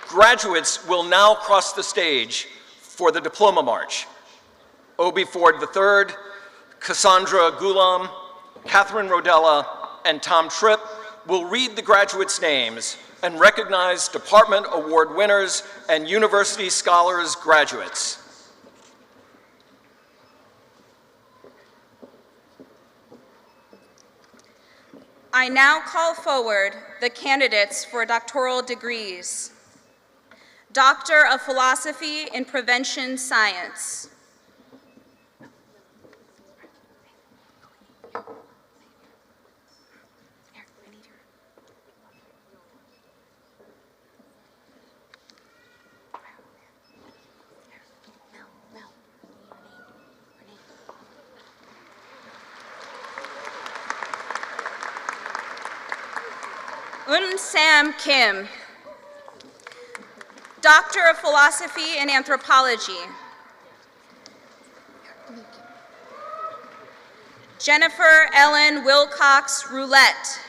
Graduates will now cross the stage for the Diploma March. Obie Ford III, Cassandra Gulam, Catherine Rodella, and Tom Tripp will read the graduates' names and recognize Department Award winners and University Scholars graduates. I now call forward the candidates for doctoral degrees. Doctor of Philosophy in Prevention Science. Sam Kim, Doctor of Philosophy in Anthropology. Jennifer Ellen Wilcox Roulette.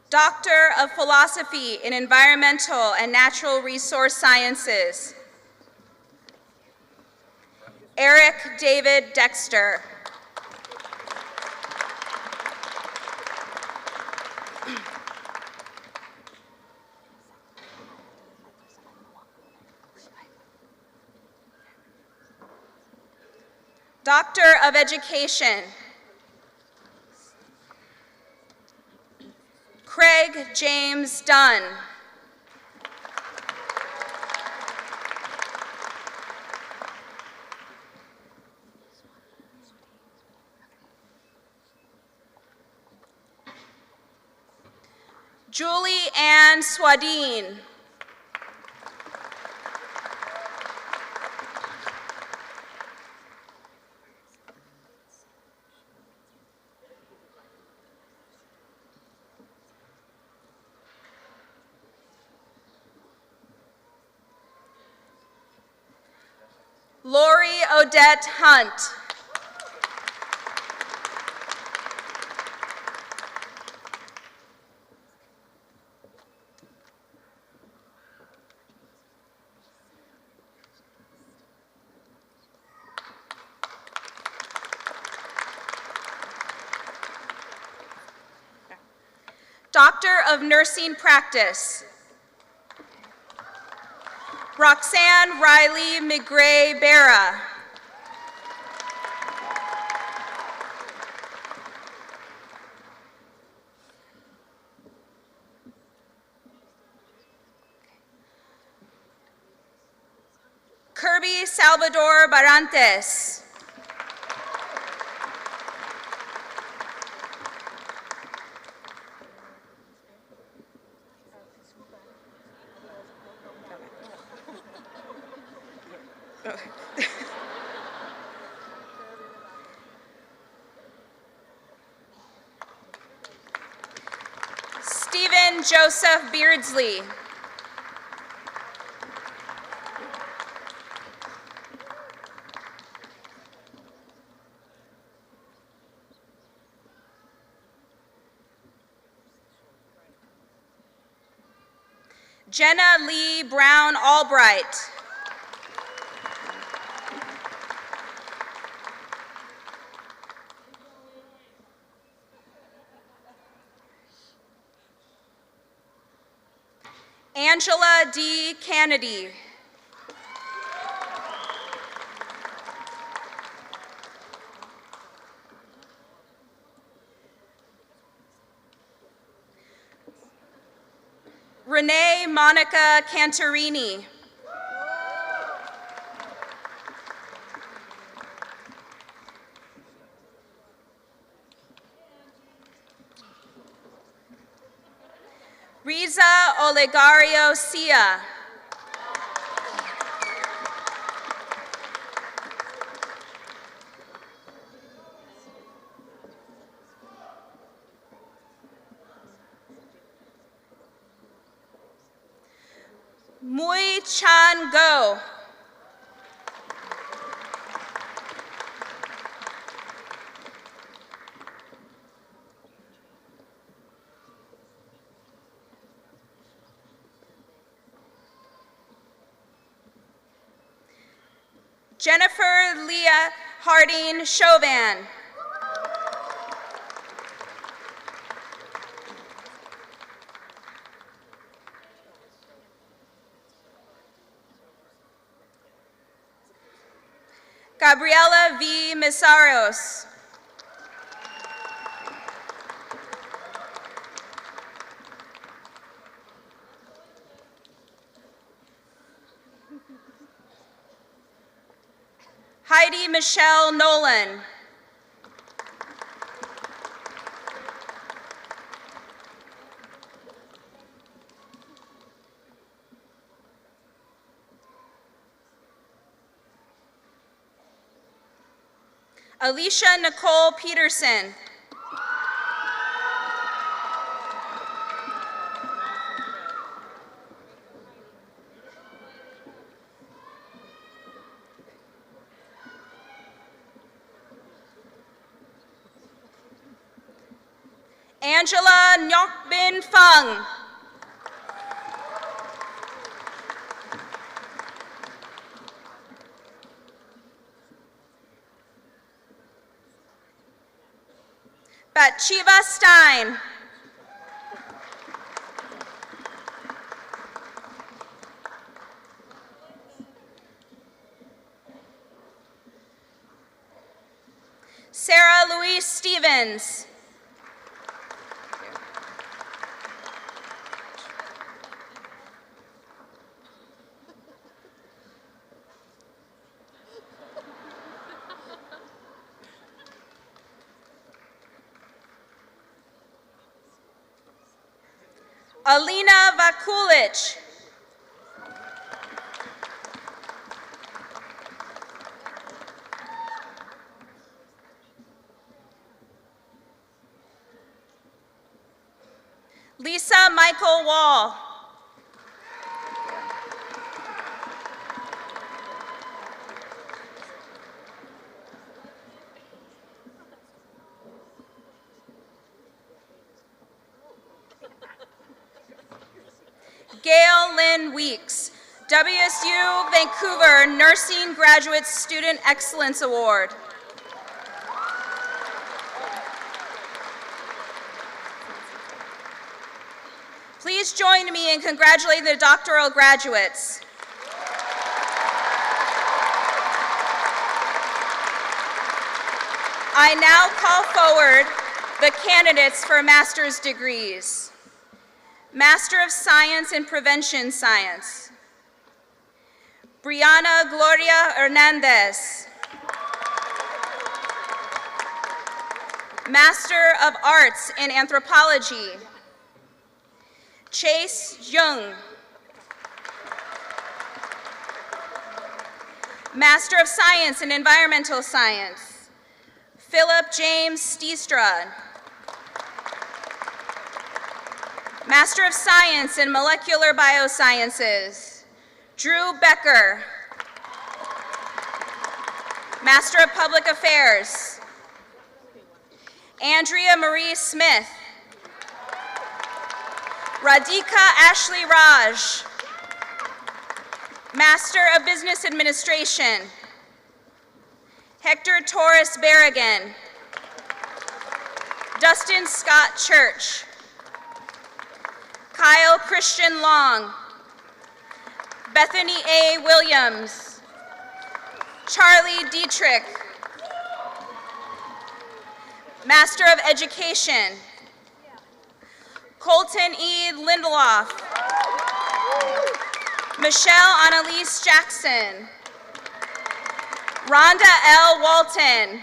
Doctor of Philosophy in Environmental and Natural Resource Sciences. Eric David Dexter. Doctor of Education. Craig James Dunn. Julie Ann Swadine. Lori Odette Hunt. Doctor of Nursing Practice. Roxanne Riley McGray Barra. Kirby Salvador Barantes. Stephen Joseph Beardsley. Jenna Lee Brown Albright. Angela D. Kennedy. Renee Monica Cantarini. Riza Olegario Sia. Mui Chan Go. Jennifer Leah Harding Chauvin. Gabriela V. Misaros. Heidi Michelle Nolan. Alicia Nicole Peterson. Angela Nyokbin Fung. Batchiva Stein. Sarah Louise Stevens. Alina Vakulich. Lisa Michael Wall. Gail Lynn Weeks, WSU Vancouver Nursing Graduate Student Excellence Award. Please join me in congratulating the doctoral graduates. I now call forward the candidates for master's degrees. Master of Science in Prevention Science. Brianna Gloria Hernandez. Master of Arts in Anthropology, Chase Jung. Master of Science in Environmental Science, Philip James Steestrad. Master of Science in Molecular Biosciences, Drew Becker. Master of Public Affairs, Andrea Marie Smith. Radhika Ashley Raj. Master of Business Administration, Hector Torres Berrigan. Dustin Scott Church. Kyle Christian Long. Bethany A. Williams. Charlie Dietrich. Master of Education, Colton E. Lindelof. Michelle Annalise Jackson. Rhonda L. Walton.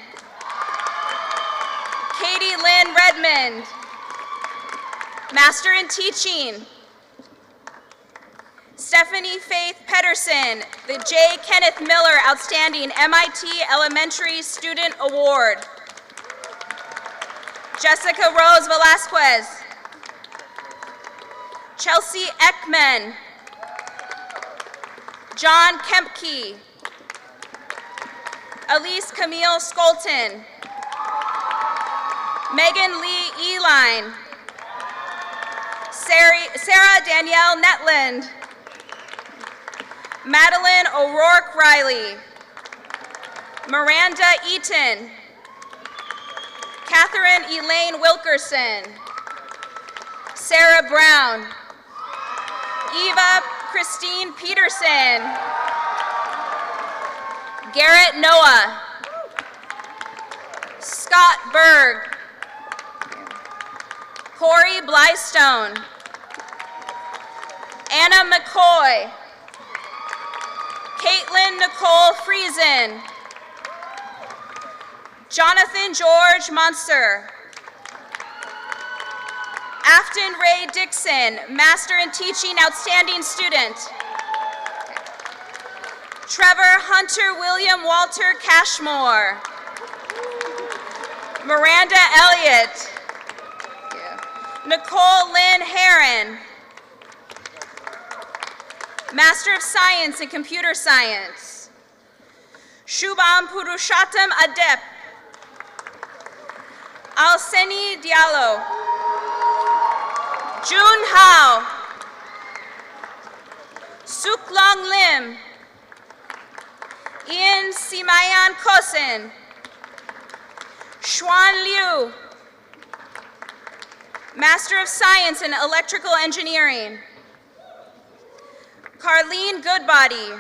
Katie Lynn Redmond. Master in Teaching, Stephanie Faith Pedersen, the J. Kenneth Miller Outstanding MIT Elementary Student Award. Jessica Rose Velasquez. Chelsea Ekman. John Kempke. Elise Camille Skolton. Megan Lee Eline. Sarah Danielle Netland. Madeline O'Rourke Riley. Miranda Eaton. Catherine Elaine Wilkerson. Sarah Brown. Eva Christine Peterson. Garrett Noah. Scott Berg. Corey Blystone. Anna McCoy. Caitlin Nicole Friesen. Jonathan George Monster. Afton Ray Dixon, Master in Teaching Outstanding Student. Trevor Hunter William Walter Cashmore. Miranda Elliott. Nicole Lynn Herron. Master of Science in Computer Science, Shubham Purushottam Adep. Alseni Diallo. Jun Hao. Suk Long Lim. Ian Simayan Kosin. Xuan Liu. Master of Science in Electrical Engineering, Carlene Goodbody.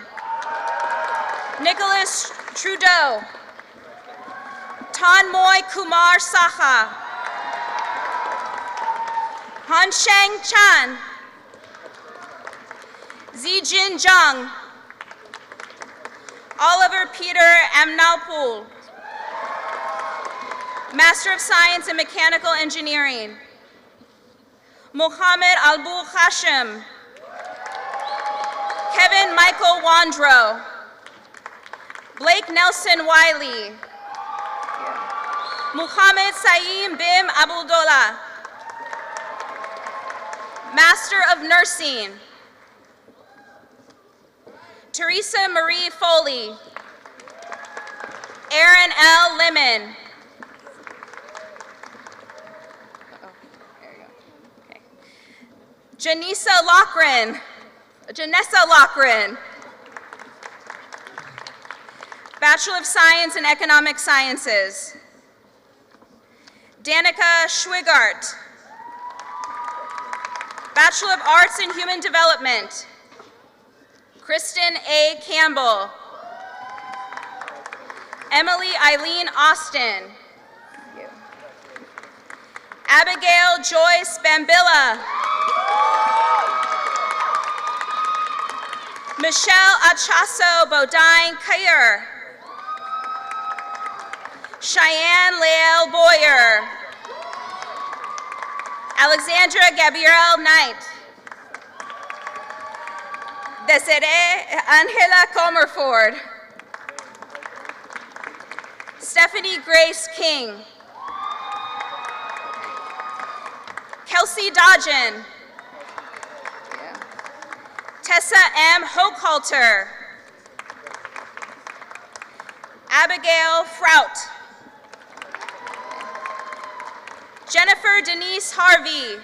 Nicholas Trudeau. Tanmoy Kumar Saha. Hansheng Chan. Zijin Zhang. Oliver Peter Amnaupul. Master of Science in Mechanical Engineering, Mohammed Albu Hashim. Kevin Michael Wandro. Blake Nelson Wiley. Muhammad Saeem Bim Abdullah. Master of Nursing, Teresa Marie Foley. Aaron L. Lemon. Janessa Lochran. Bachelor of Science in Economic Sciences, Danica Schwigart. Bachelor of Arts in Human Development, Kristen A. Campbell. Emily Eileen Austin. Abigail Joyce Bambilla. Michelle Achaso Bodine Kayer. Cheyenne Lael Boyer. Alexandra Gabrielle Knight. Desiree Angela Comerford. Stephanie Grace King. Kelsey Dodgen. Tessa M. Hochhalter. Abigail Fraut. Jennifer Denise Harvey.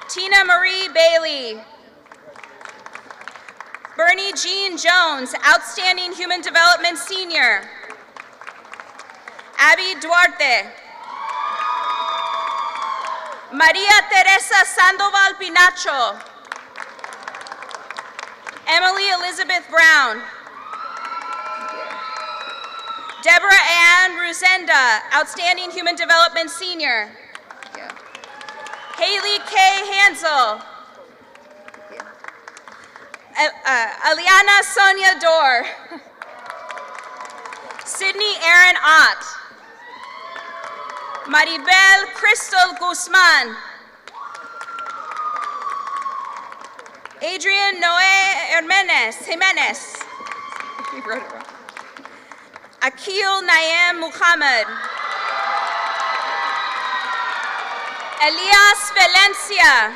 Tina Marie Bailey. Bernie Jean Jones, Outstanding Human Development Senior. Abby Duarte. Maria Teresa Sandoval Pinacho. Emily Elizabeth Brown. Deborah Ann Ruzenda, Outstanding Human Development Senior. Haley K. Hansel. Aliana Sonia Dorr. Sydney Aaron Ott. Maribel Crystal Guzman. Adrian Noé Jimenez. You wrote it wrong. Akil Naim Muhammad. Elias Valencia.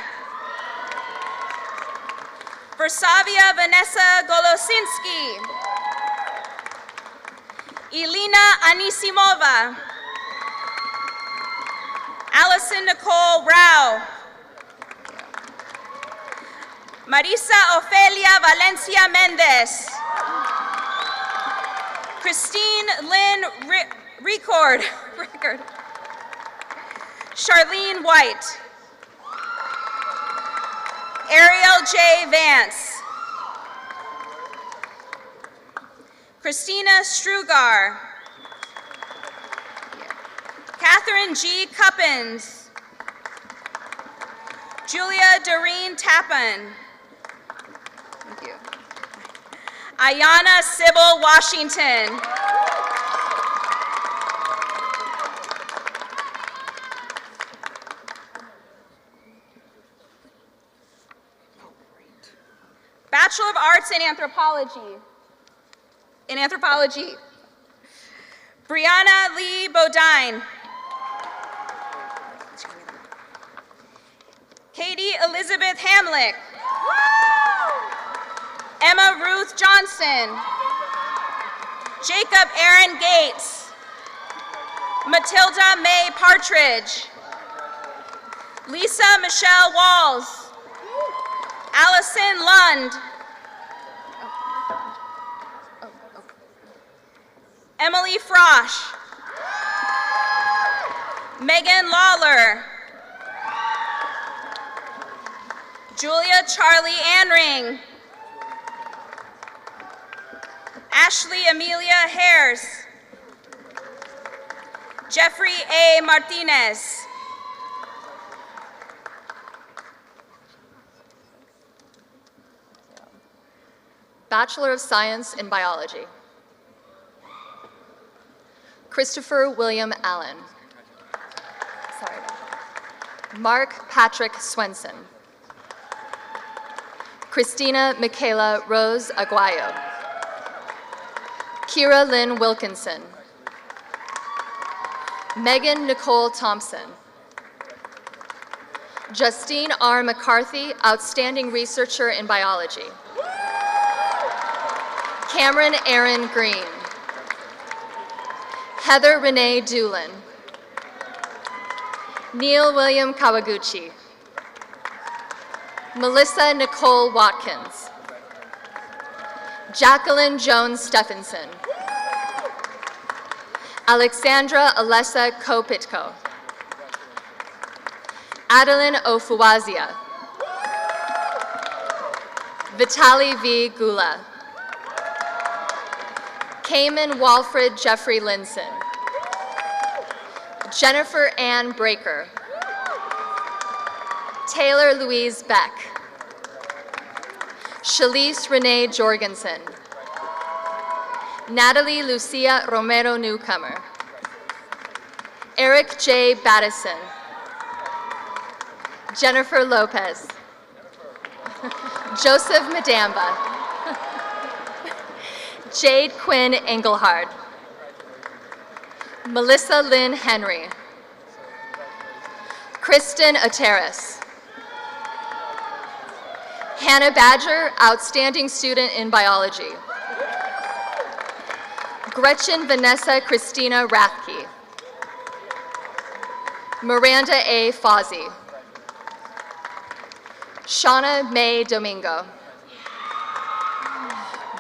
Versavia Vanessa Golosinski. Elena Anisimova. Allison Nicole Rao. Marisa Ofelia Valencia Mendez. Christine Lynn Record. Charlene White. Ariel J. Vance. Christina Strugar. Catherine G. Cuppins. Julia Doreen Tappan. Thank you. Ayana Sybil Washington. Bachelor of Arts in Anthropology. Brianna Lee Bodine. Katie Elizabeth Hamlick. Emma Ruth Johnson. Jacob Aaron Gates. Matilda May Partridge. Lisa Michelle Walls. Allison Lund. Emily Frosch. Megan Lawler. Julia Charlie Anring. Ashley Amelia Hares. Jeffrey A. Martinez. Bachelor of Science in Biology. Christopher William Allen. Sorry. Mark Patrick Swenson. Christina Michaela Rose Aguayo. Kira Lynn Wilkinson. Megan Nicole Thompson. Justine R. McCarthy, Outstanding Researcher in Biology. Cameron Aaron Green. Heather Renee Doolin. Neil William Kawaguchi. Melissa Nicole Watkins. Jacqueline Jones Stephenson. Alexandra Alessa Kopitko. Adeline Ofuwazia. Vitali V. Gula. Cayman Walfred Jeffrey Linson. Jennifer Ann Breaker. Taylor Louise Beck. Shalise Renee Jorgensen. Natalie Lucia Romero Newcomer. Eric J. Battison. Jennifer Lopez. Joseph Madamba. Jade Quinn Engelhard. Melissa Lynn Henry. Kristen Oteris. Hannah Badger, outstanding student in biology. Gretchen Vanessa Christina Rathke. Miranda A. Fozzie. Shauna May Domingo.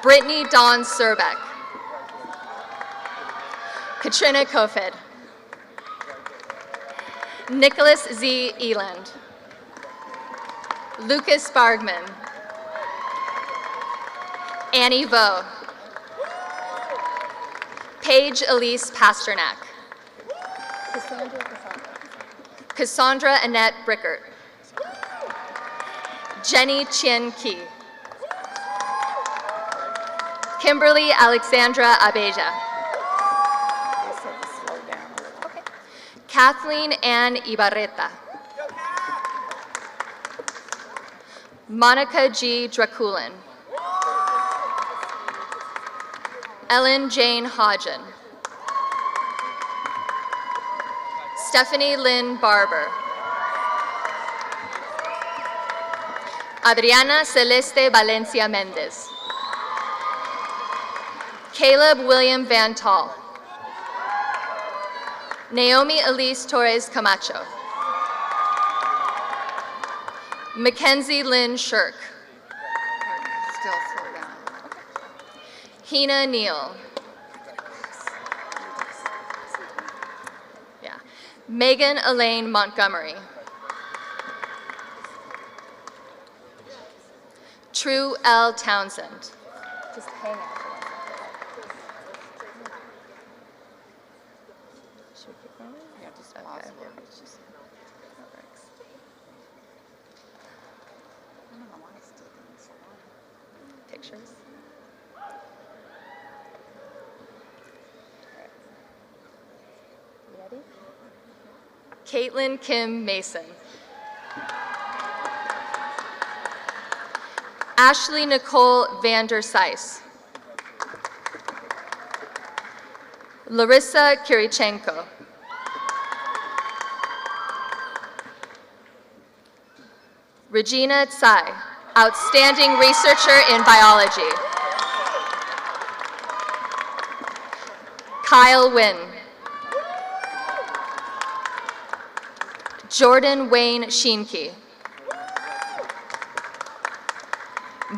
Brittany Dawn Surbeck. Katrina Kofed. Nicholas Z. Eland. Lucas Bargman. Annie Vo. Paige Elise Pasternak. Cassandra Annette Brickert. Jenny Chien Ki. Kimberly Alexandra Abeja. Kathleen Ann Ibarreta. Monica G. Draculin. Ellen Jane Hodgen. Stephanie Lynn Barber. Adriana Celeste Valencia Mendez. Caleb William Van Tall. Naomi Elise Torres Camacho. Mackenzie Lynn Shirk. Still slow down. Hina Neal. Yeah. Megan Elaine Montgomery. True L. Townsend. Just hang out for 1 second. Should we keep going? Yeah, just pause here. It's just, that works. I don't know why it's still doing so long. Pictures. You ready? Caitlin Kim Mason. Ashley Nicole Vander Seiss. Larissa Kirichenko. Regina Tsai, outstanding researcher in biology. Kyle Wynn. Jordan Wayne Sheenke.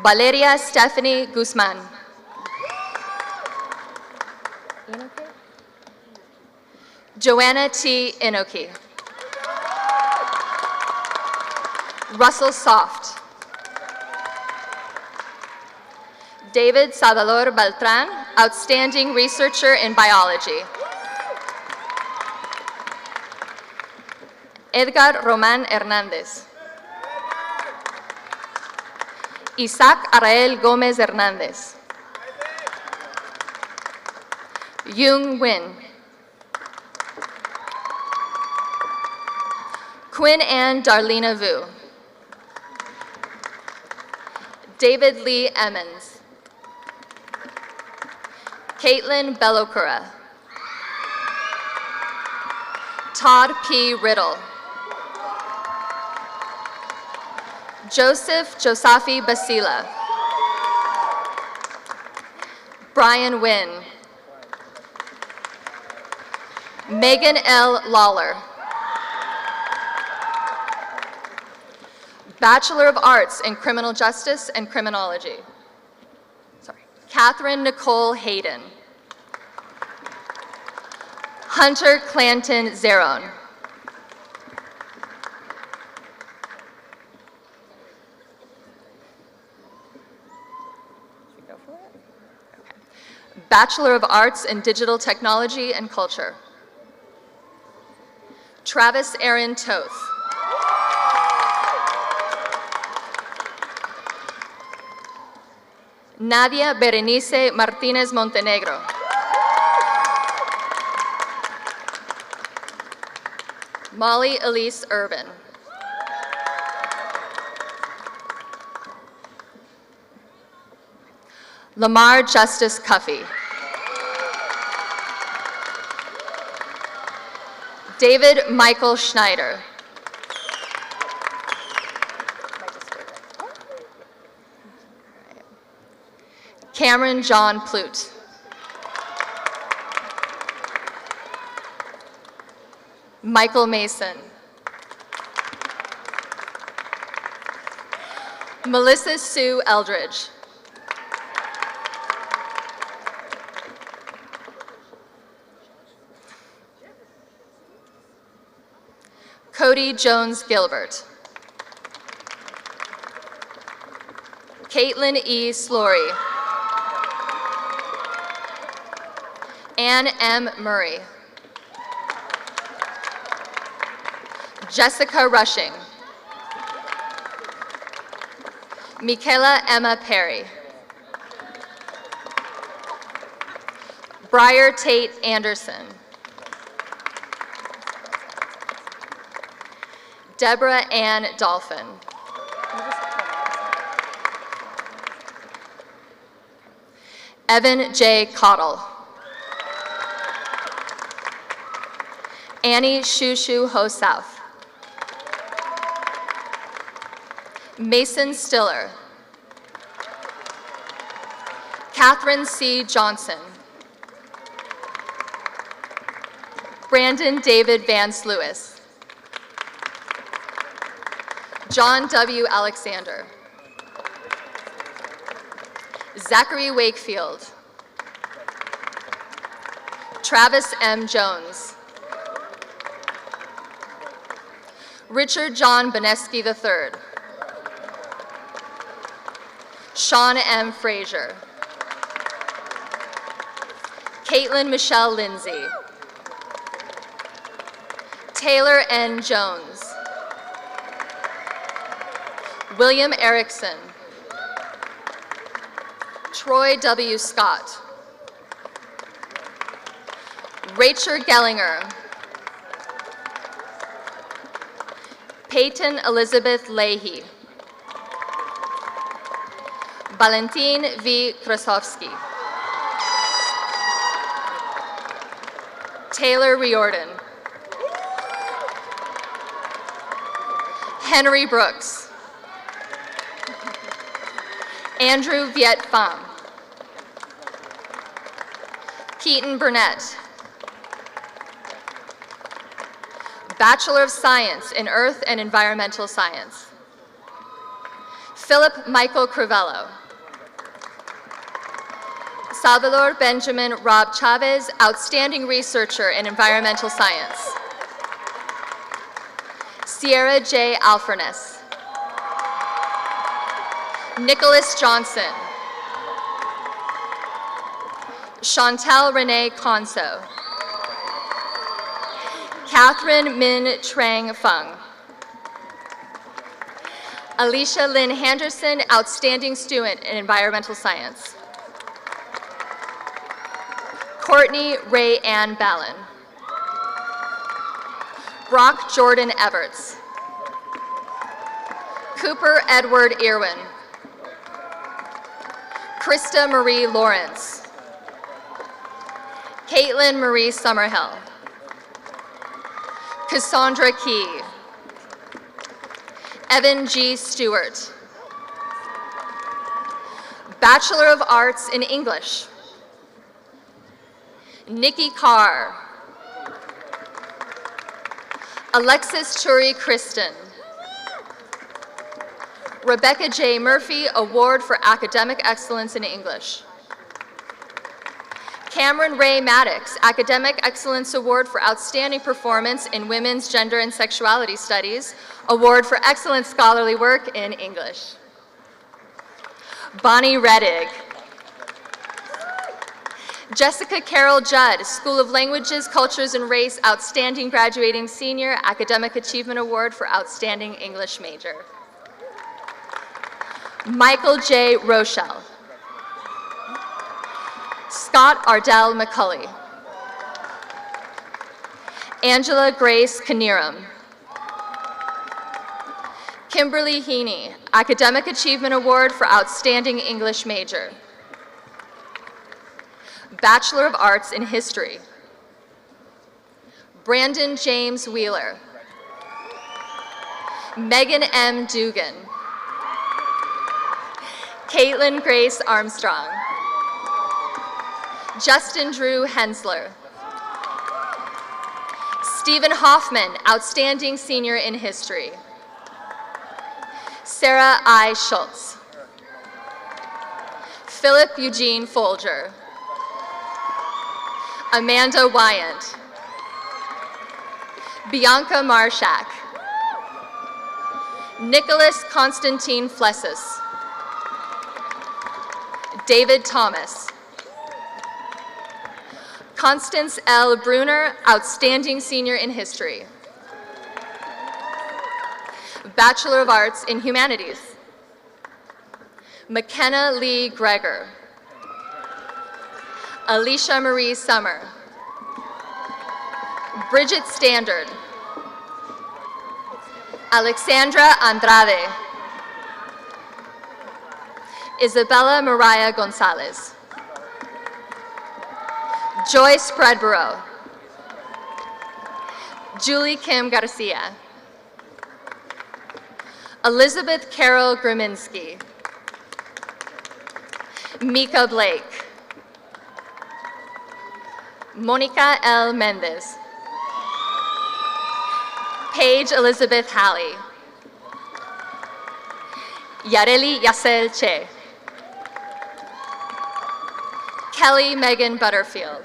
Valeria Stephanie Guzman. Inoki? Joanna T. Inoki. Russell Soft. David Salvador Beltran, outstanding researcher in biology. Edgar Roman Hernandez. Isaac Arael Gomez Hernandez. Yung Win. Quinn Ann Darlena Vu. David Lee Emmons. Caitlin Bellocura. Todd P. Riddle. Joseph Josafi Basila. Brian Wynn. Megan L. Lawler. Bachelor of Arts in Criminal Justice and Criminology. Sorry. Catherine Nicole Hayden. Hunter Clanton Zeron. Bachelor of Arts in Digital Technology and Culture. Travis Aaron Toth. Nadia Berenice Martinez Montenegro. Molly Elise Urban. Lamar Justice Cuffey. David Michael Schneider. Cameron John Plute. Michael Mason. Melissa Sue Eldridge. Cody Jones Gilbert. Caitlin E. Slory. Ann M. Murray. Jessica Rushing. Michaela Emma Perry. Briar Tate Anderson. Deborah Ann Dolphin. Evan J. Cottle. Annie Shushu Ho South. Mason Stiller. Catherine C. Johnson. Brandon David Vance Lewis. John W. Alexander. Zachary Wakefield. Travis M. Jones. Richard John Beneski III. Sean M. Frazier. Caitlin Michelle Lindsay. Taylor N. Jones. William Erickson. Troy W. Scott. Rachel Gellinger. Peyton Elizabeth Leahy. Valentin V. Krasovsky. Taylor Riordan. Henry Brooks. Andrew Viet Pham. Keaton Burnett. Bachelor of Science in Earth and Environmental Science. Philip Michael Crivello. Salvador Benjamin Rob Chavez, Outstanding Researcher in Environmental Science. Sierra J. Alferness. Nicholas Johnson. Chantel Renee Conso. Catherine Min Trang Fung. Alicia Lynn Henderson, Outstanding Student in Environmental Science. Courtney Ray Ann Ballin. Brock Jordan Everts. Cooper Edward Irwin. Krista Marie Lawrence. Caitlin Marie Summerhill. Cassandra Key. Evan G. Stewart. Bachelor of Arts in English. Nikki Carr. Alexis Churi Kristen. Rebecca J. Murphy, Award for Academic Excellence in English. Cameron Ray Maddox, Academic Excellence Award for Outstanding Performance in Women's Gender and Sexuality Studies, Award for Excellent Scholarly Work in English. Bonnie Reddig. Jessica Carol Judd, School of Languages, Cultures, and Race, Outstanding Graduating Senior, Academic Achievement Award for Outstanding English Major. Michael J. Rochelle. Scott Ardell McCulley. Angela Grace Knierim. Kimberly Heaney, Academic Achievement Award for Outstanding English Major. Bachelor of Arts in History. Brandon James Wheeler. Megan M. Dugan. Caitlin Grace Armstrong. Justin Drew Hensler. Stephen Hoffman, Outstanding Senior in History. Sarah I. Schultz. Philip Eugene Folger. Amanda Wyant. Bianca Marshak. Nicholas Constantine Flessis. David Thomas. Constance L. Bruner, Outstanding Senior in History. Bachelor of Arts in Humanities. McKenna Lee Greger. Alicia Marie Summer. Bridget Standard. Alexandra Andrade. Isabella Mariah Gonzalez. Joyce Bredborough. Julie Kim Garcia. Elizabeth Carol Griminski. Mika Blake. Monica L. Mendez. Paige Elizabeth Halley. Yareli Yasel Che. Kelly Megan Butterfield.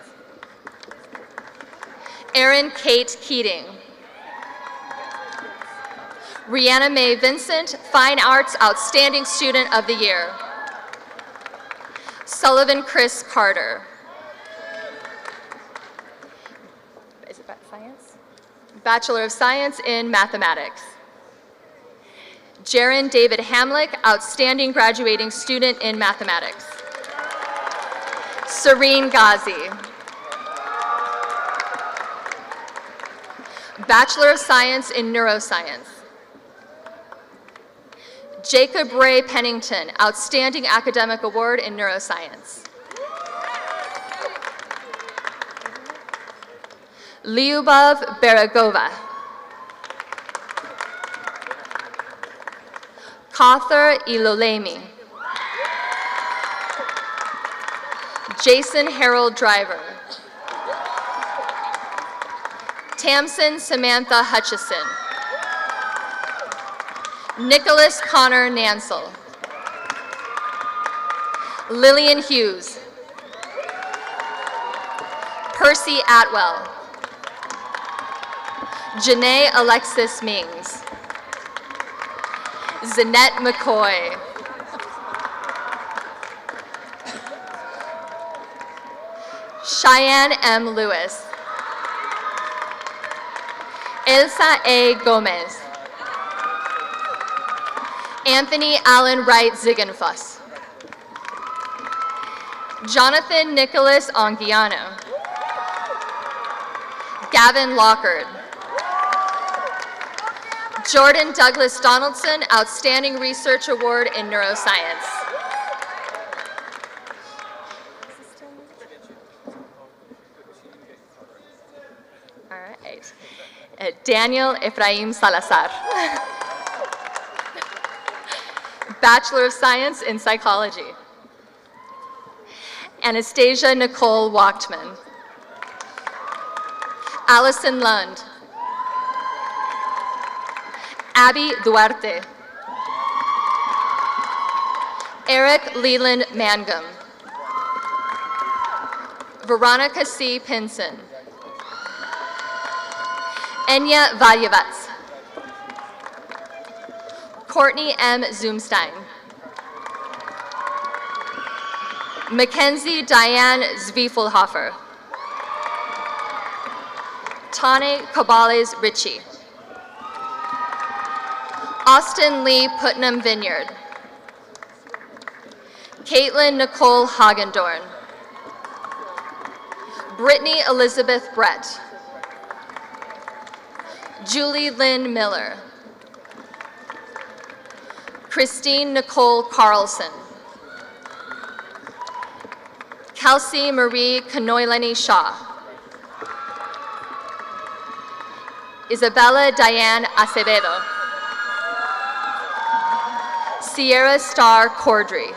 Erin Kate Keating. Rihanna Mae Vincent, Fine Arts Outstanding Student of the Year. Sullivan Chris Carter. Is it science? Bachelor of Science in Mathematics. Jaron David Hamlick, Outstanding Graduating Student in Mathematics. Serene Ghazi. Bachelor of Science in Neuroscience. Jacob Ray Pennington, Outstanding Academic Award in Neuroscience. Lyubov Beragova. Kauthar Ilolemi. Jason Harold Driver. Tamsin Samantha Hutchison. Nicholas Connor Nansel. Lillian Hughes. Percy Atwell. Janae Alexis Mings. Zanette McCoy. Cheyenne M. Lewis. Elsa A. Gomez. Anthony Allen Wright Ziegenfuss. Jonathan Nicholas Anguiano. Gavin Lockard. Jordan Douglas Donaldson, Outstanding Research Award in Neuroscience. All right. Daniel Ephraim Salazar. Bachelor of Science in Psychology. Anastasia Nicole Wachtman. Allison Lund. Abby Duarte. Eric Leland Mangum. Veronica C. Pinson. Enya Valyevats. Courtney M. Zoomstein. Mackenzie Diane Zwiefelhofer. Tane Cabales Ritchie. Austin Lee Putnam Vineyard. Caitlin Nicole Hagendorn. Brittany Elizabeth Brett. Julie Lynn Miller. Christine Nicole Carlson. Kelsey Marie Kanoilani Shaw. Isabella Diane Acevedo. Sierra Star Cordry.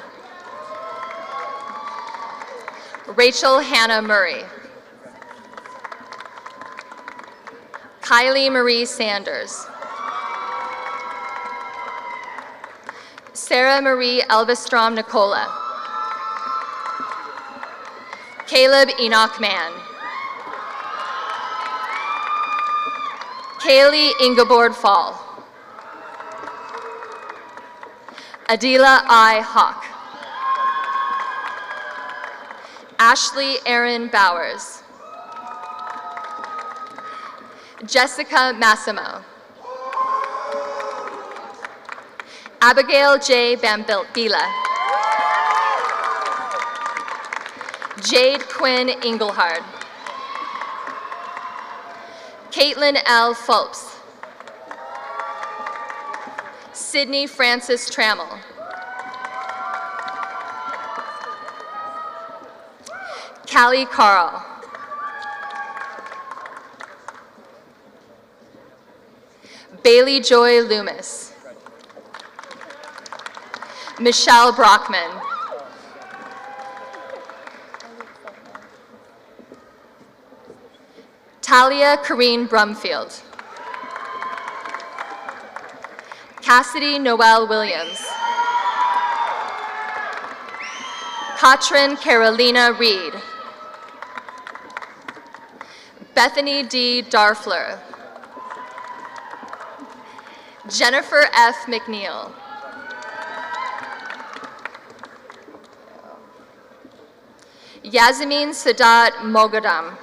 Rachel Hannah Murray. Kylie Marie Sanders. Sarah Marie Elvestrom Nicola. Caleb Enoch Mann. Kaylee Ingeborg Fall. Adila I. Hawk. Ashley Erin Bowers. Jessica Massimo. Abigail J. Bambila. Jade Quinn Engelhard. Caitlin L. Phelps. Sydney Francis Trammell. Callie Carl. Bailey Joy Loomis. Michelle Brockman. Talia Corrine Brumfield. Cassidy Noel Williams. Katrin Carolina Reed. Bethany D. Darfler. Jennifer F. McNeil. Yazamin Sadat Mogadam.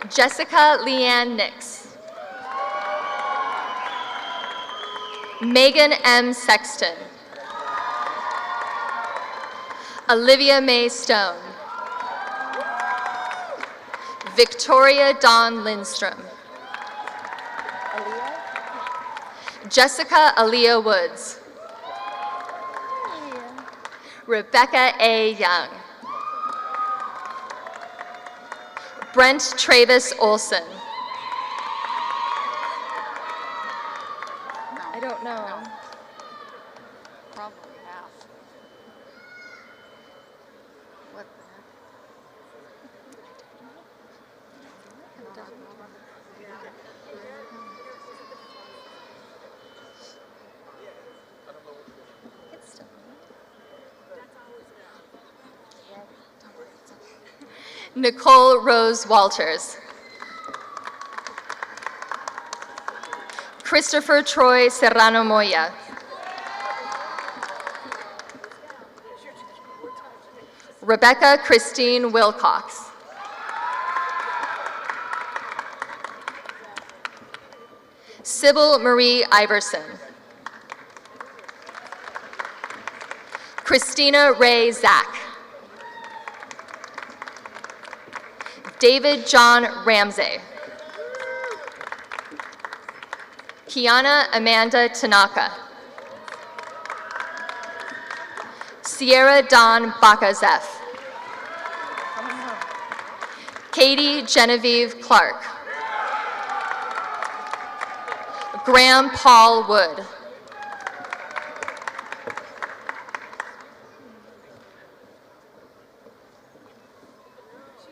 Jessica Leanne Nix. Megan M. Sexton. Olivia Mae Stone. Victoria Dawn Lindstrom. Jessica Aaliyah Woods. Rebecca A. Young. Brent Travis Olson. I don't know. Probably half. What the heck? Nicole Rose Walters. Christopher Troy Serrano Moya. Rebecca Christine Wilcox. Sybil Marie Iverson. Christina Ray Zach. David John Ramsey. Kiana Amanda Tanaka. Sierra Dawn Bakazef. Katie Genevieve Clark. Graham Paul Wood.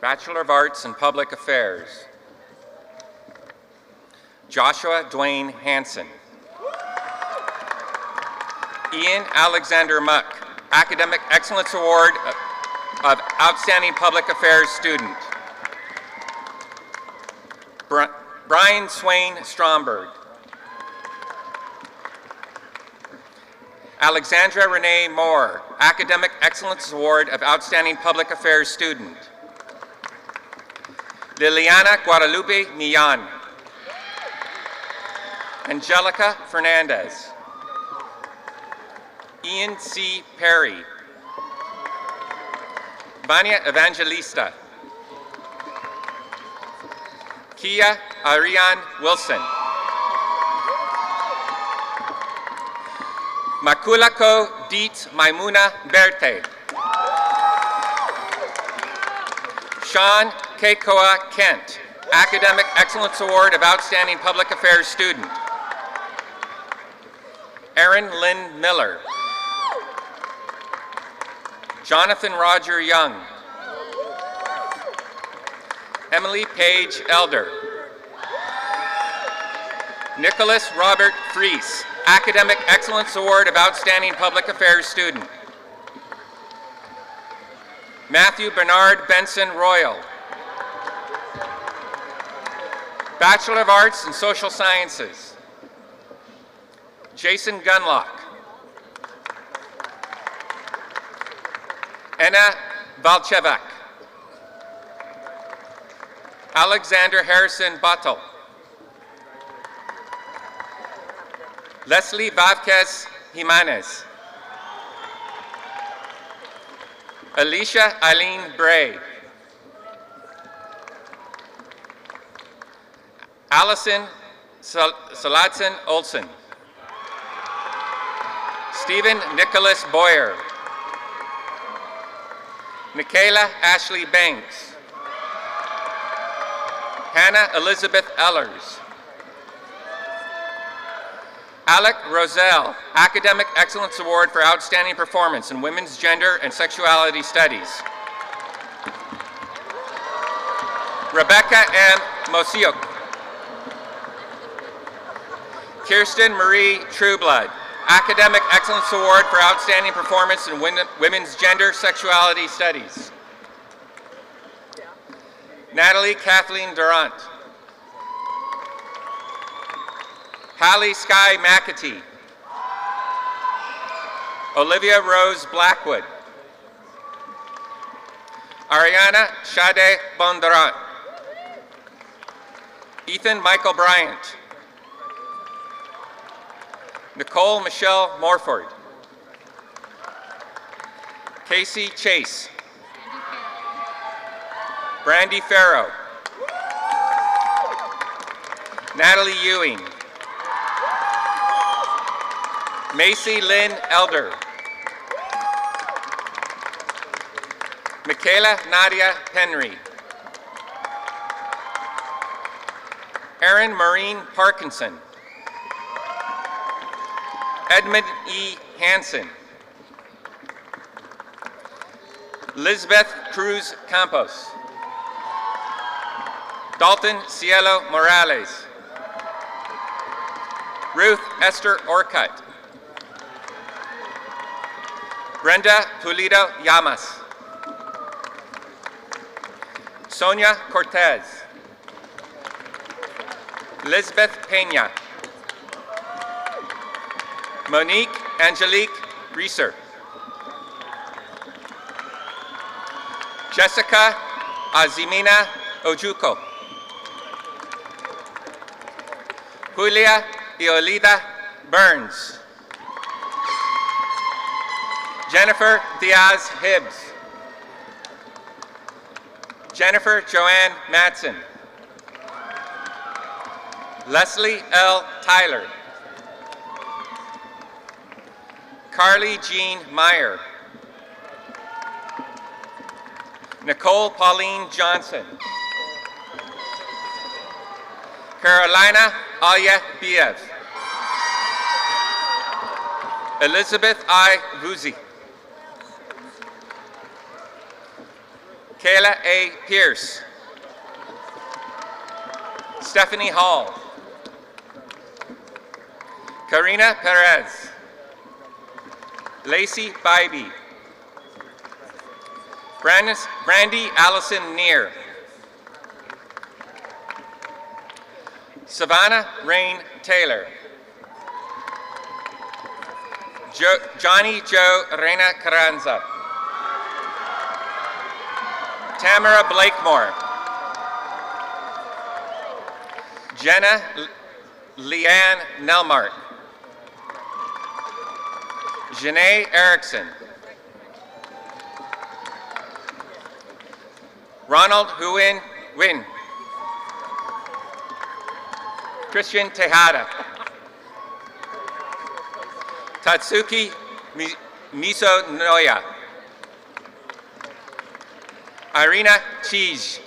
Bachelor of Arts in Public Affairs. Joshua Dwayne Hanson. Ian Alexander Muck, Academic Excellence Award of Outstanding Public Affairs Student. Brian Swain Stromberg. Alexandra Renee Moore, Academic Excellence Award of Outstanding Public Affairs Student. Liliana Guadalupe Millan. Angelica Fernandez. Ian C. Perry. Vania Evangelista. Kia Ariane Wilson. Makulako Diet Maimuna Berte. Sean Kekoa Kent, Academic Excellence Award of Outstanding Public Affairs Student. Erin Lynn Miller. Jonathan Roger Young. Emily Page Elder. Nicholas Robert Fries, Academic Excellence Award of Outstanding Public Affairs Student. Matthew Bernard Benson Royal. Bachelor of Arts in Social Sciences. Jason Gunlock. Anna Valchevak. Alexander Harrison Bottle. Leslie Vázquez Jimenez. Alicia Eileen Bray. Allison Saladson Olson. Stephen Nicholas Boyer. Michaela Ashley Banks. Hannah Elizabeth Ellers. Alec Roselle, Academic Excellence Award for Outstanding Performance in Women's Gender and Sexuality Studies. Rebecca M. Mosiuk. Kirsten Marie Trueblood, Academic Excellence Award for Outstanding Performance in Women's Gender Sexuality Studies. Natalie Kathleen Durant. Hallie Sky McAtee. Olivia Rose Blackwood. Ariana Shade Bondurant. Ethan Michael Bryant. Nicole Michelle Morford. Casey Chase. Brandy Farrow. Natalie Ewing. Macy Lynn Elder. Michaela Nadia Henry. Erin Maureen Parkinson. Edmund E. Hansen. Lisbeth Cruz Campos. Dalton Cielo Morales. Ruth Esther Orcutt. Brenda Pulido Llamas. Sonia Cortez. Elizabeth Peña. Monique Angelique Reeser. Jessica Azimina Ojuco. Julia Iolida Burns. Jennifer Diaz Hibbs. Jennifer Joanne Matson. Leslie L. Tyler. Carly Jean Meyer. Nicole Pauline Johnson. Carolina Aya Biev. Elizabeth I. Vuzzi. Kayla A. Pierce. Stephanie Hall. Karina Perez. Lacey Bybee. Brandy Allison Neer. Savannah Rain Taylor. Johnny Joe Reina Carranza. Tamara Blakemore. Jenna Leanne Nelmark. Janae Erickson. Ronald Huin Win. Christian Tejada. Tatsuki Miso Noya. Irina Cheese.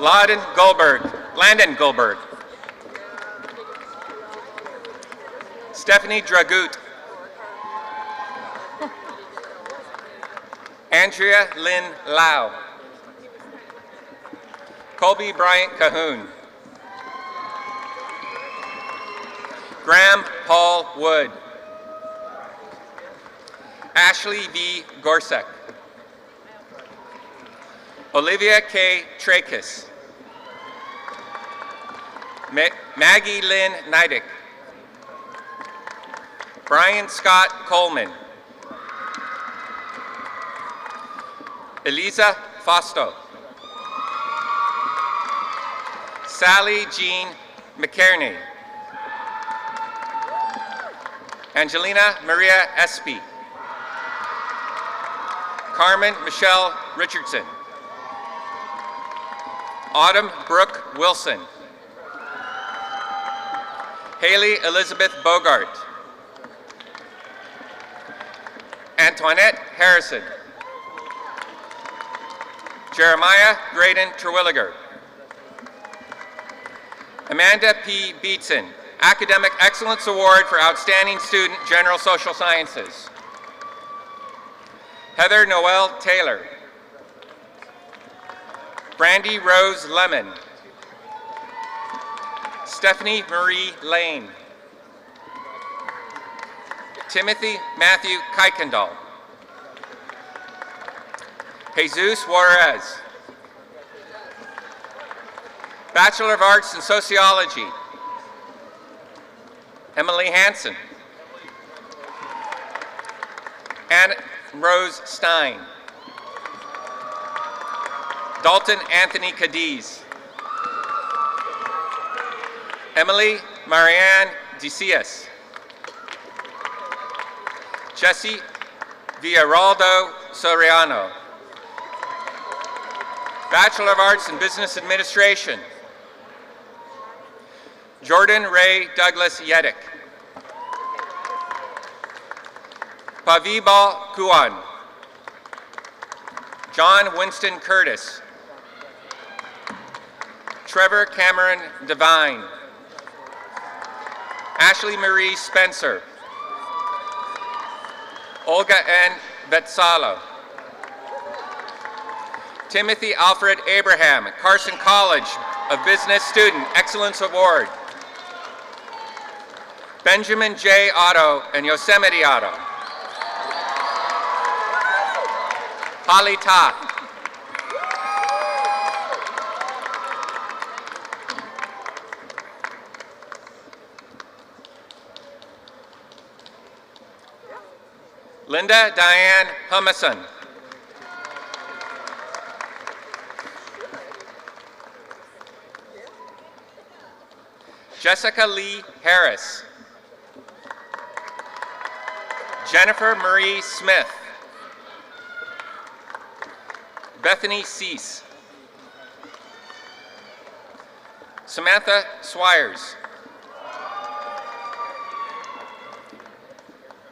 Landon Goldberg. Stephanie Dragut. Andrea Lynn Lau. Colby Bryant Cahoon. Graham Paul Wood. Ashley V. Gorsek. Olivia K. Trakis. Maggie Lynn Neidick. Brian Scott Coleman. Eliza Fausto. Sally Jean McKerney. Angelina Maria Espy. Carmen Michelle Richardson. Autumn Brooke Wilson. Haley Elizabeth Bogart. Antoinette Harrison. Jeremiah Graydon Terwilliger. Amanda P. Beatson, Academic Excellence Award for Outstanding Student, General Social Sciences. Heather Noel Taylor. Brandy Rose Lemon. Stephanie Marie Lane. Timothy Matthew Kuykendall. Jesus Juarez. Bachelor of Arts in Sociology. Emily Hansen. Anne Rose Stein. Dalton Anthony Cadiz. Emily Marianne DeCias. Jesse Villaraldo Soriano. Bachelor of Arts in Business Administration. Jordan Ray Douglas Yedick. Pavibal Kuan. John Winston Curtis. Trevor Cameron Devine. Ashley Marie Spencer. Olga N. Vetsalo. Timothy Alfred Abraham, Carson College of Business Student Excellence Award. Benjamin J. Otto and Yosemite Otto. Holly Ta. Linda Diane Humison. Jessica Lee Harris. Jennifer Marie Smith. Bethany Cease. Samantha Swires.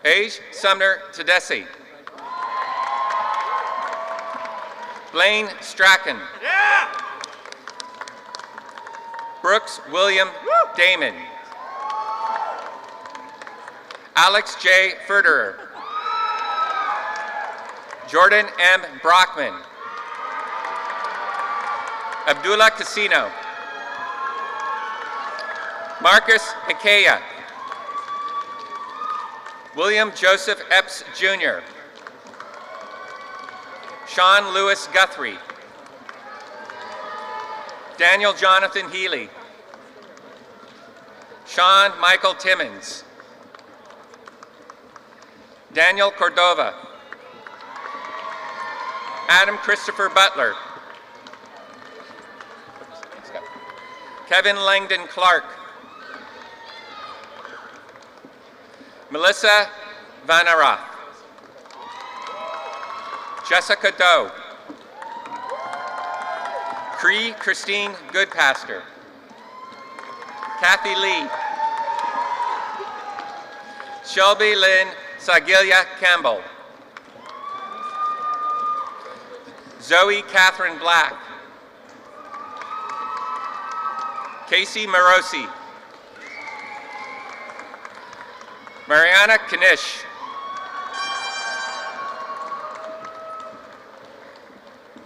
Age Sumner Tedeschi. Blaine Strachan. Yeah! Brooks William Damon. Alex J. Ferderer. Jordan M. Brockman. Abdullah Casino. Marcus Hikaya. William Joseph Epps Jr. Sean Lewis Guthrie. Daniel Jonathan Healy. Sean Michael Timmons. Daniel Cordova. Adam Christopher Butler. Kevin Langdon Clark. Melissa Vanarath. Jessica Doe. Cree Christine Goodpaster. Kathy Lee. Shelby Lynn Sagilia Campbell. Zoe Catherine Black. Casey Morosi. Mariana Kanish.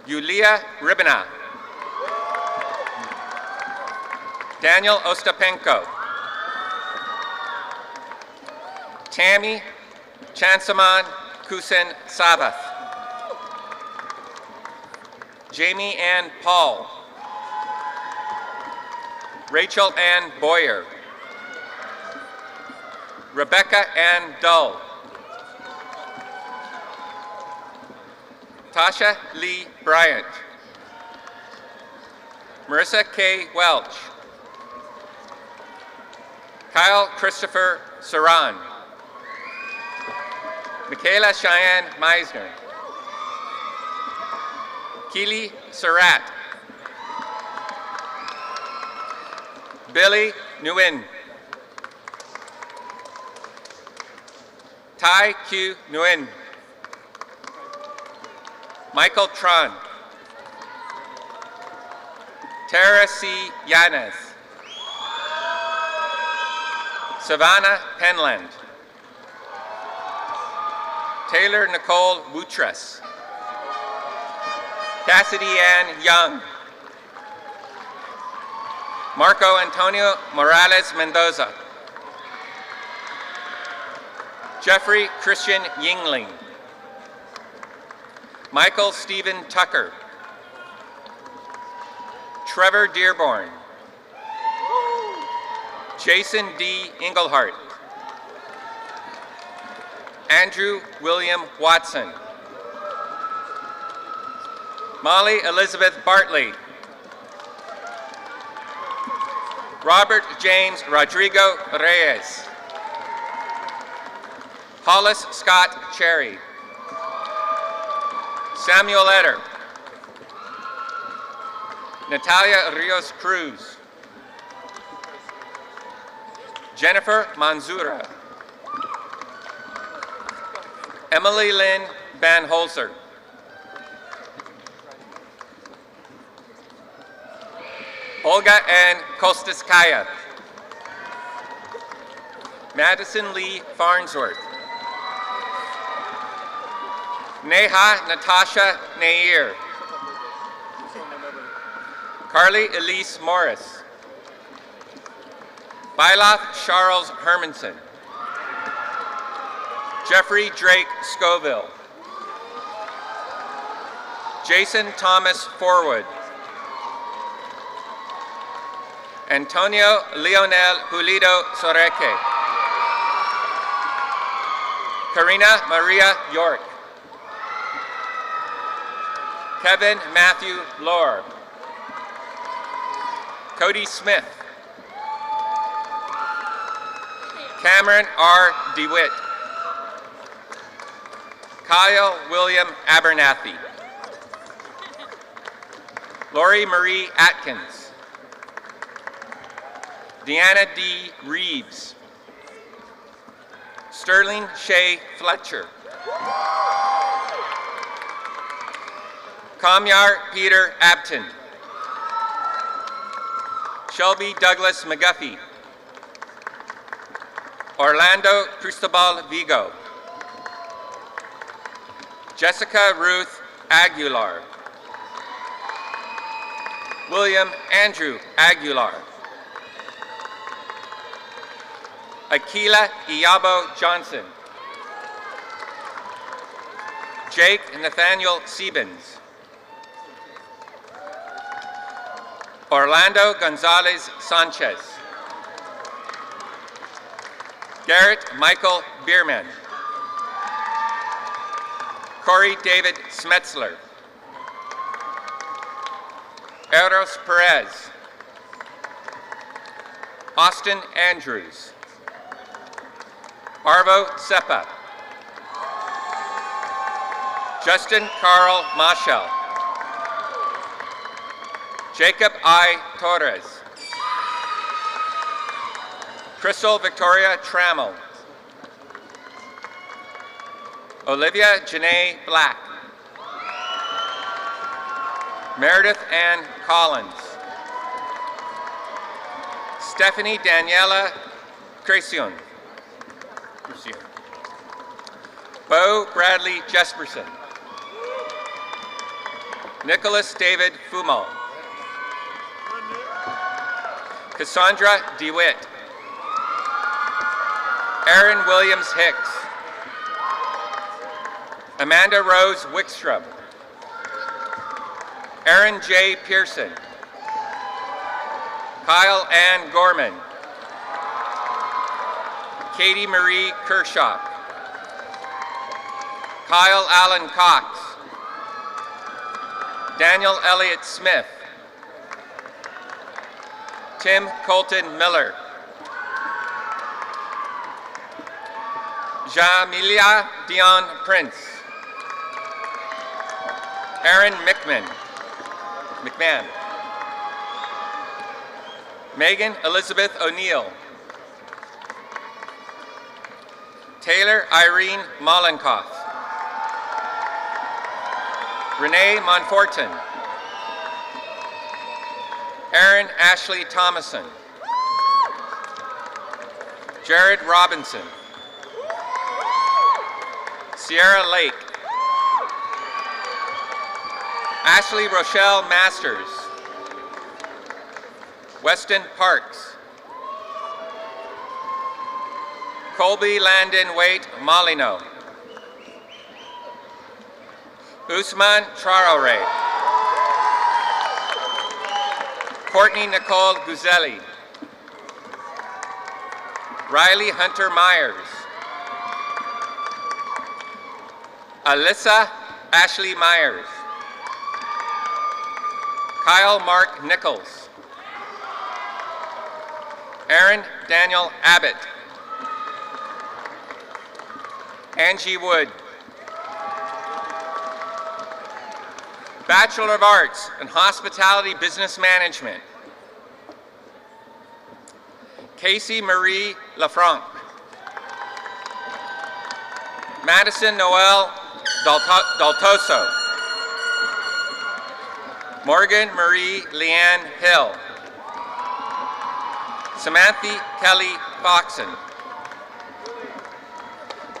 Yulia Ribina. Daniel Ostapenko. Tammy Chansaman Kusin Savath. Jamie Ann Paul. Rachel Ann Boyer. Rebecca Ann Dull. Tasha Lee Bryant. Marissa K. Welch. Kyle Christopher Saran. Michaela Cheyenne Meisner. Keely Surratt. Billy Nguyen. Tai Q Nguyen. Michael Tron. Tara C. Yanez. Savannah Penland. Taylor Nicole Wutres. Cassidy Ann Young. Marco Antonio Morales Mendoza. Jeffrey Christian Yingling. Michael Stephen Tucker. Trevor Dearborn. Jason D. Englehart. Andrew William Watson. Molly Elizabeth Bartley. Robert James Rodrigo Reyes. Hollis Scott Cherry. Samuel Etter. Natalia Rios Cruz. Jennifer Manzura. Emily Lynn Van Holzer. Olga Ann Kostiskaya. Madison Lee Farnsworth. Neha Natasha Nair. Carly Elise Morris. Bailoff Charles Hermanson. Jeffrey Drake Scoville. Jason Thomas Forwood. Antonio Leonel Pulido Soreke. Karina Maria York. Kevin Matthew Lohr. Cody Smith. Cameron R. DeWitt. Kyle William Abernathy. Lori Marie Atkins. Deanna D. Reeves. Sterling Shea Fletcher. Kamyar Peter Abton. Shelby Douglas McGuffey. Orlando Cristobal Vigo. Jessica Ruth Aguilar. William Andrew Aguilar. Akila Iyabo Johnson. Jake Nathaniel Sebens. Orlando Gonzalez Sanchez. Garrett Michael Bierman. Corey David Smetzler. Eros Perez. Austin Andrews. Arvo Seppa. Justin Carl Maschel. Jacob I. Torres. Crystal Victoria Trammell. Olivia Janae Black. Meredith Ann Collins. Stephanie Daniela Crescion. Bo Bradley Jesperson. Nicholas David Fumal. Cassandra DeWitt. Aaron Williams Hicks. Amanda Rose Wickstrom. Aaron J. Pearson. Kyle Ann Gorman. Katie Marie Kershaw. Kyle Allen Cox. Daniel Elliott Smith. Tim Colton Miller. Jamilia Dion Prince. Aaron McMahon. Megan Elizabeth O'Neill. Taylor Irene Mollenkoff. Renee Monfortin. Aaron Ashley Thomason. Jared Robinson. Sierra Lake. Ashley Rochelle Masters. Weston Parks. Colby Landon Waite Molino. Usman Traore. Courtney Nicole Guzelli. Riley Hunter Myers. Alyssa Ashley Myers. Kyle Mark Nichols. Aaron Daniel Abbott. Angie Wood. Bachelor of Arts in Hospitality Business Management. Casey Marie Lafranc. Madison Noel Daltoso. Morgan Marie Leanne Hill. Samantha Kelly Foxon.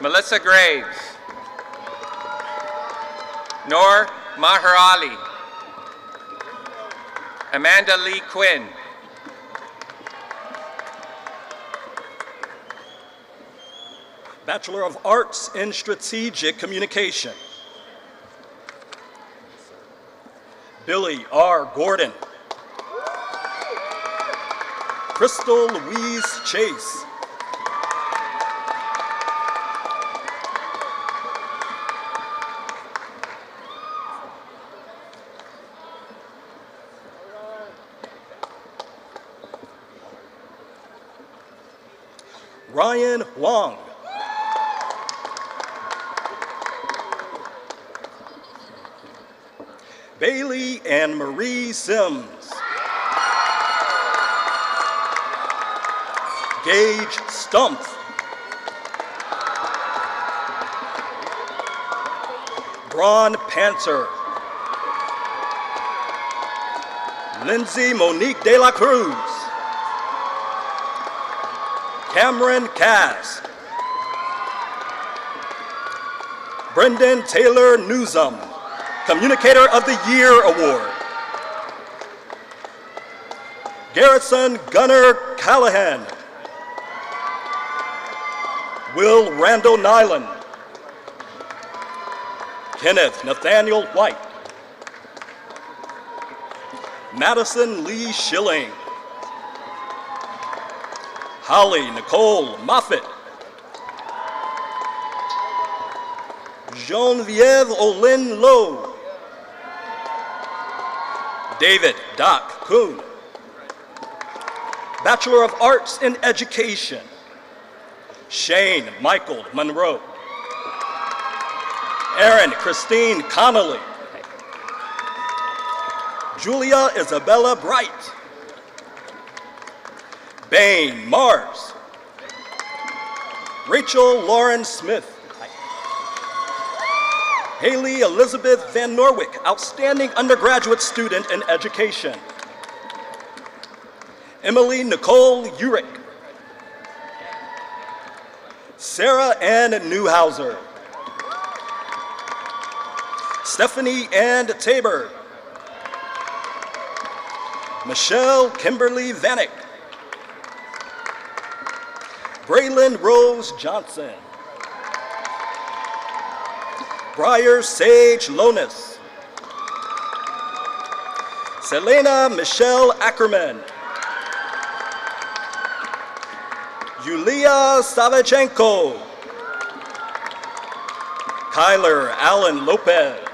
Melissa Graves. Noor Maher Ali. Amanda Lee Quinn. Bachelor of Arts in Strategic Communication. Billy R. Gordon. Crystal Louise Chase. Ryan Wong. Bailey Ann Marie Sims. Gage Stumpf. Braun Panther. Lindsay Monique De La Cruz. Cameron Cass. Brendan Taylor Newsom, Communicator of the Year Award. Garrison Gunnar Callahan. Will Randall Nyland. Kenneth Nathaniel White. Madison Lee Schilling. Holly Nicole Moffitt. Genevieve Olin Lowe. David Doc Kuhn. Bachelor of Arts in Education. Shane Michael Monroe. Erin Christine Connolly. Julia Isabella Bright. Bain Mars. Rachel Lauren Smith. Haley Elizabeth Van Norwick, outstanding undergraduate student in education. Emily Nicole Urick. Sarah Ann Newhauser. Stephanie Ann Tabor. Michelle Kimberly Vanek. Braylon Rose Johnson. Briar Sage Lonis. Selena Michelle Ackerman. Yulia Savichenko. Kyler Allen Lopez.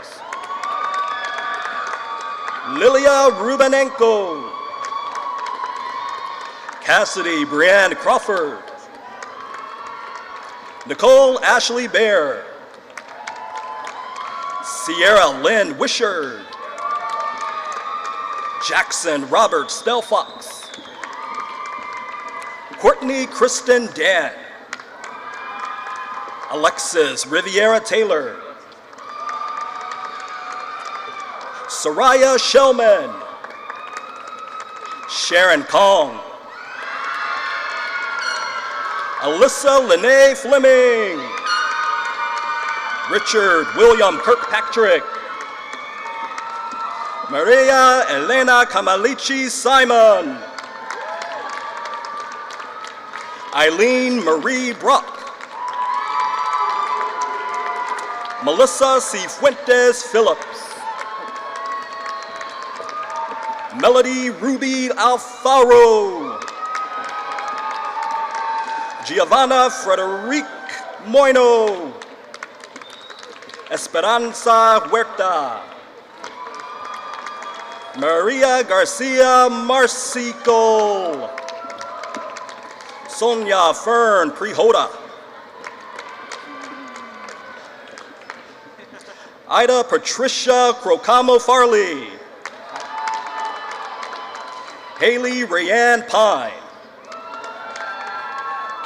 Lilia Rubenenko. Cassidy Brianne Crawford. Nicole Ashley Bear. Sierra Lynn Wishard. Jackson Robert Stelfox. Courtney Kristen Dan. Alexis Riviera Taylor. Soraya Shellman. Sharon Kong. Alyssa Lene Fleming. Richard William Kirkpatrick. Maria Elena Kamalichi Simon. Eileen Marie Brock. Melissa Cifuentes Phillips. Melody Ruby Alfaro. Giovanna Frederic Moino. Esperanza Huerta. Maria Garcia Marcico. Sonia Fern Prihota. Ida Patricia Crocamo Farley. Haley Rayanne Pine.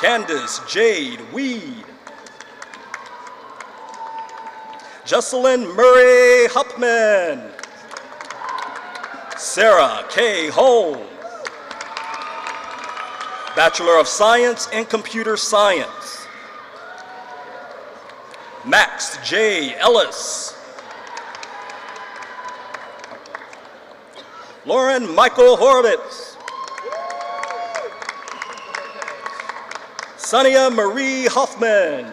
Candace Jade Weed. Jocelyn Murray Hupman. Sarah K. Holmes. Bachelor of Science in Computer Science. Max J. Ellis. Lauren Michael Horowitz. Sonia Marie Hoffman.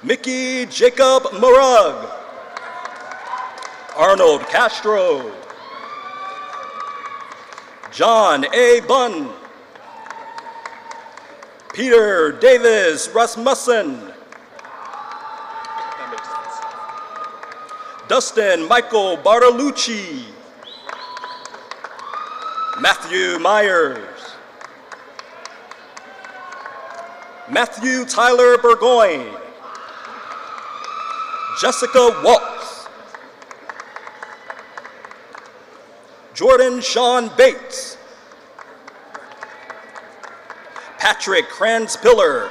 Mickey Jacob Murug. Arnold Castro. John A. Bunn. Peter Davis Rasmussen. Dustin Michael Bartolucci. Matthew Myers. Matthew Tyler Burgoyne. Jessica Waltz. Jordan Sean Bates. Patrick Kranz-Piller.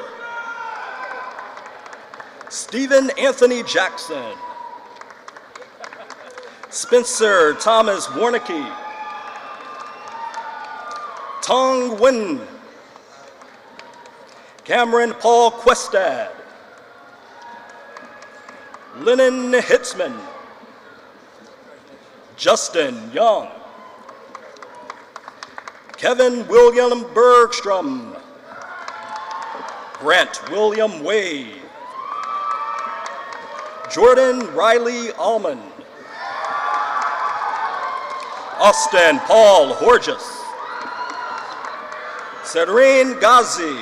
Stephen Anthony Jackson. Spencer Thomas Warnicki. Tong Win. Cameron Paul Questad. Lennon Hitzman. Justin Young. Kevin William Bergstrom. Grant William Wade. Jordan Riley Almond. Austin Paul Horges. Serene Ghazi.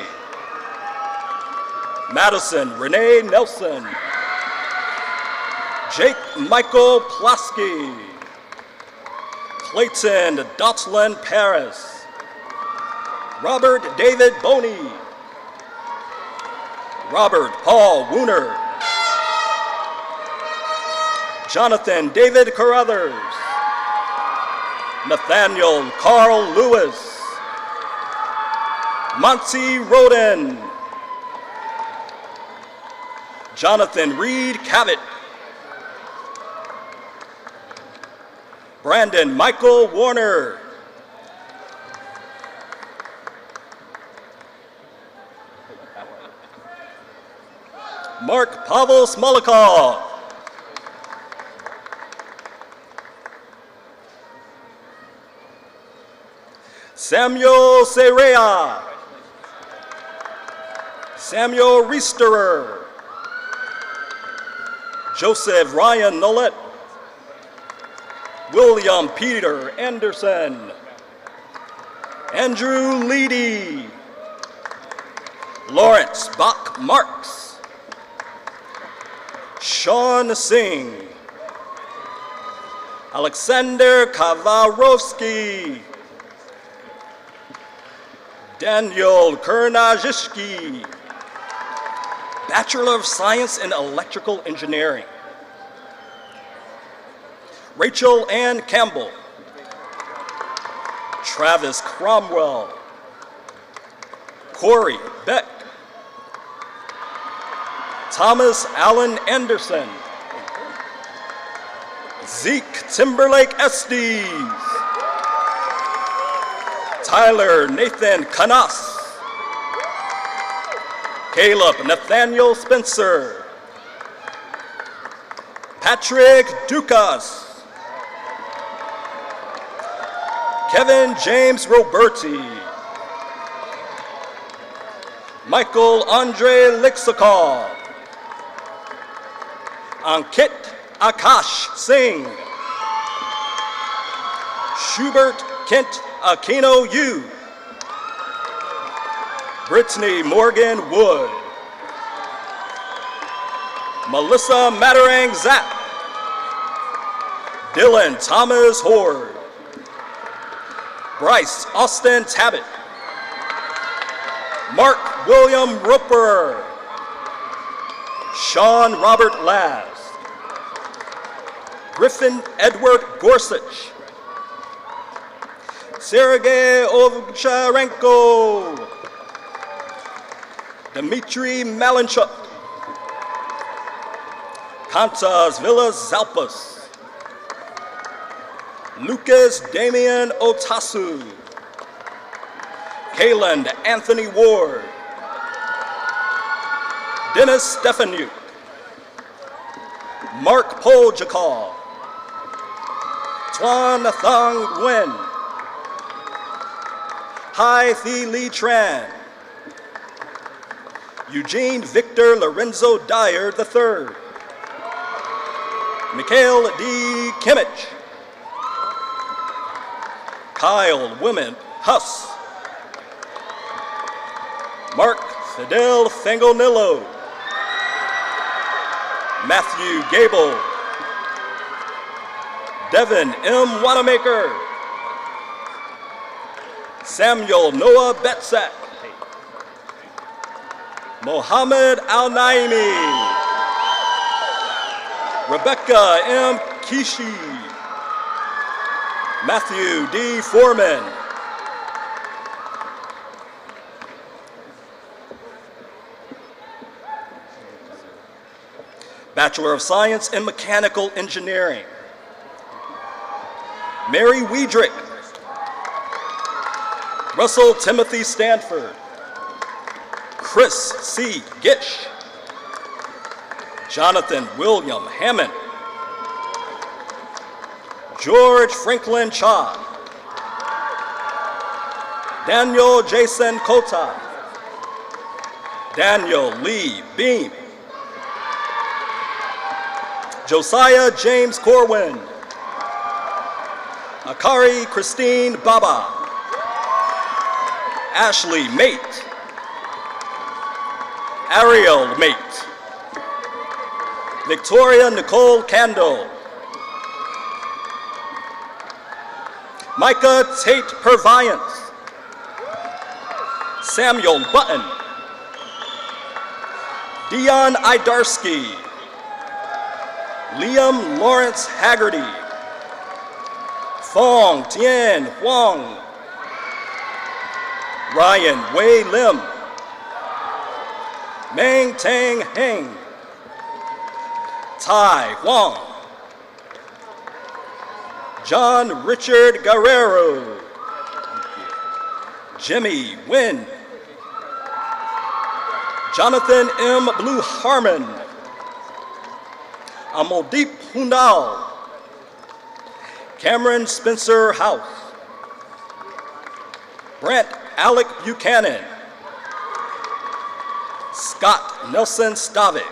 Madison Renee Nelson. Jake Michael Plasky. Clayton Dotlin Paris. Robert David Boney. Robert Paul Wooner. Jonathan David Carruthers. Nathaniel Carl Lewis. Monty Roden. Jonathan Reed Cavett. Brandon Michael Warner. Mark Pavel Smolikov. Samuel Serea. Samuel Reisterer. Joseph Ryan Nolet. William Peter Anderson. Andrew Leedy. Lawrence Bach Marks. Sean Singh. Alexander Kavarovsky. Daniel Kernajishki. Bachelor of Science in Electrical Engineering. Rachel Ann Campbell. Travis Cromwell. Corey Beck. Thomas Allen Anderson. Zeke Timberlake Estes. Tyler Nathan Canas. Caleb Nathaniel Spencer. Patrick Dukas. Kevin James Roberti. Michael Andre Lixakov. Ankit Akash Singh. Schubert Kent Aquino Yu. Brittany Morgan Wood. Melissa Matarang Zapp. Dylan Thomas Horde. Bryce Austin Tabbitt. Mark William Roper. Sean Robert Last. Griffin Edward Gorsuch. Sergei Ovcharenko. Dmitry Malinchuk. Kantas Villas Zalpas. Lucas Damian Otasu. Kayland Anthony Ward. Dennis Stefanuk. Mark Poljakov. Tuan Thong Nguyen. Hai Thi Lee Tran. Eugene Victor Lorenzo Dyer III. Mikhail D. Kimmich. Kyle Women Huss. Mark Fidel Fangonillo. Matthew Gable. Devin M. Wanamaker. Samuel Noah Betsak. Mohammed Al-Naimi. Rebecca M. Kishi. Matthew D. Foreman. Bachelor of Science in Mechanical Engineering. Mary Weidrich. Russell Timothy Stanford. Chris C. Gish. Jonathan William Hammond. George Franklin Cha. Daniel Jason Kota. Daniel Lee Beam. Josiah James Corwin. Akari Christine Baba. Ashley Mate. Ariel Mate. Victoria Nicole Candle. Micah Tate Purviance. Samuel Button. Dion Idarski, Liam Lawrence Haggerty, Fong Tien Huang, Ryan Wei Lim, Meng Tang Heng, Tai Huang, John Richard Guerrero, Jimmy Nguyen, Jonathan M. Blue Harmon, Amaldeep Hundal, Cameron Spencer House, Brent Alec Buchanan, Scott Nelson Stavik,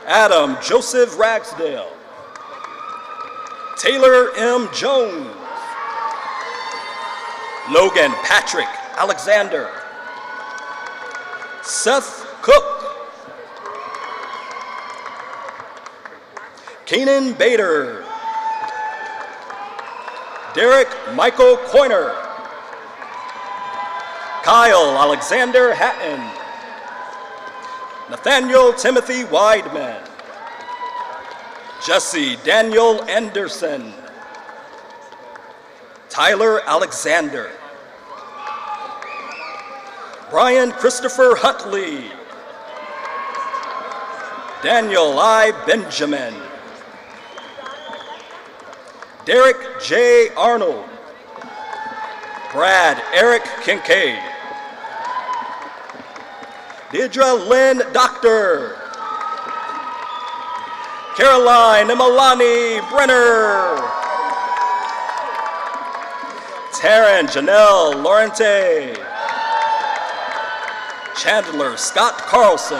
Adam Joseph Ragsdale, Taylor M. Jones, Logan Patrick Alexander, Seth Cook, Keenan Bader, Derek Michael Coyner, Kyle Alexander Hatton, Nathaniel Timothy Weidman, Jesse Daniel Anderson, Tyler Alexander, Brian Christopher Huntley, Daniel I. Benjamin, Derek J. Arnold, Brad Eric Kincaid, Deidre Lynn Doctor, Caroline Imalani Brenner, Taryn Janelle Lorente, Chandler Scott Carlson,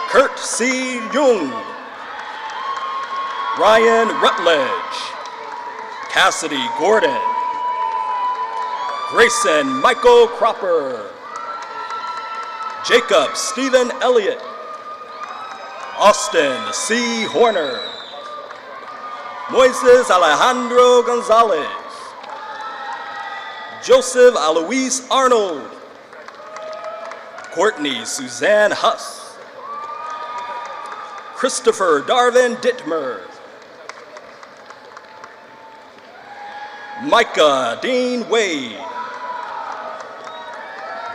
Kurt C. Jung, Ryan Rutledge, Cassidy Gordon, Grayson Michael Cropper, Jacob Stephen Elliott, Austin C. Horner, Moises Alejandro Gonzalez, Joseph Alois Arnold, Courtney Suzanne Huss, Christopher Darvin Dittmer, Micah Dean Wade,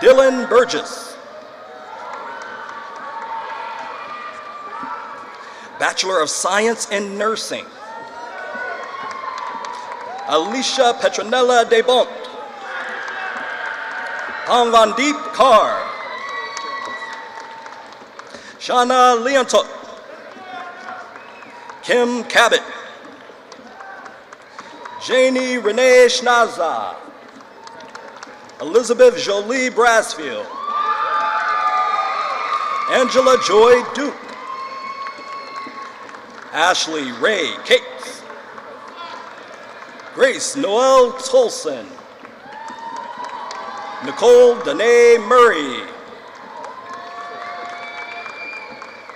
Dylan Burgess, Bachelor of Science in Nursing, Alicia Petronella Desbont, Anvandeep Kaur, Shauna Leontok, Kim Cabot, Janie Renee Schnaza, Elizabeth Jolie Brasfield, Angela Joy Duke, Ashley Ray Cates, Grace Noel Tolson, Nicole Danae Murray,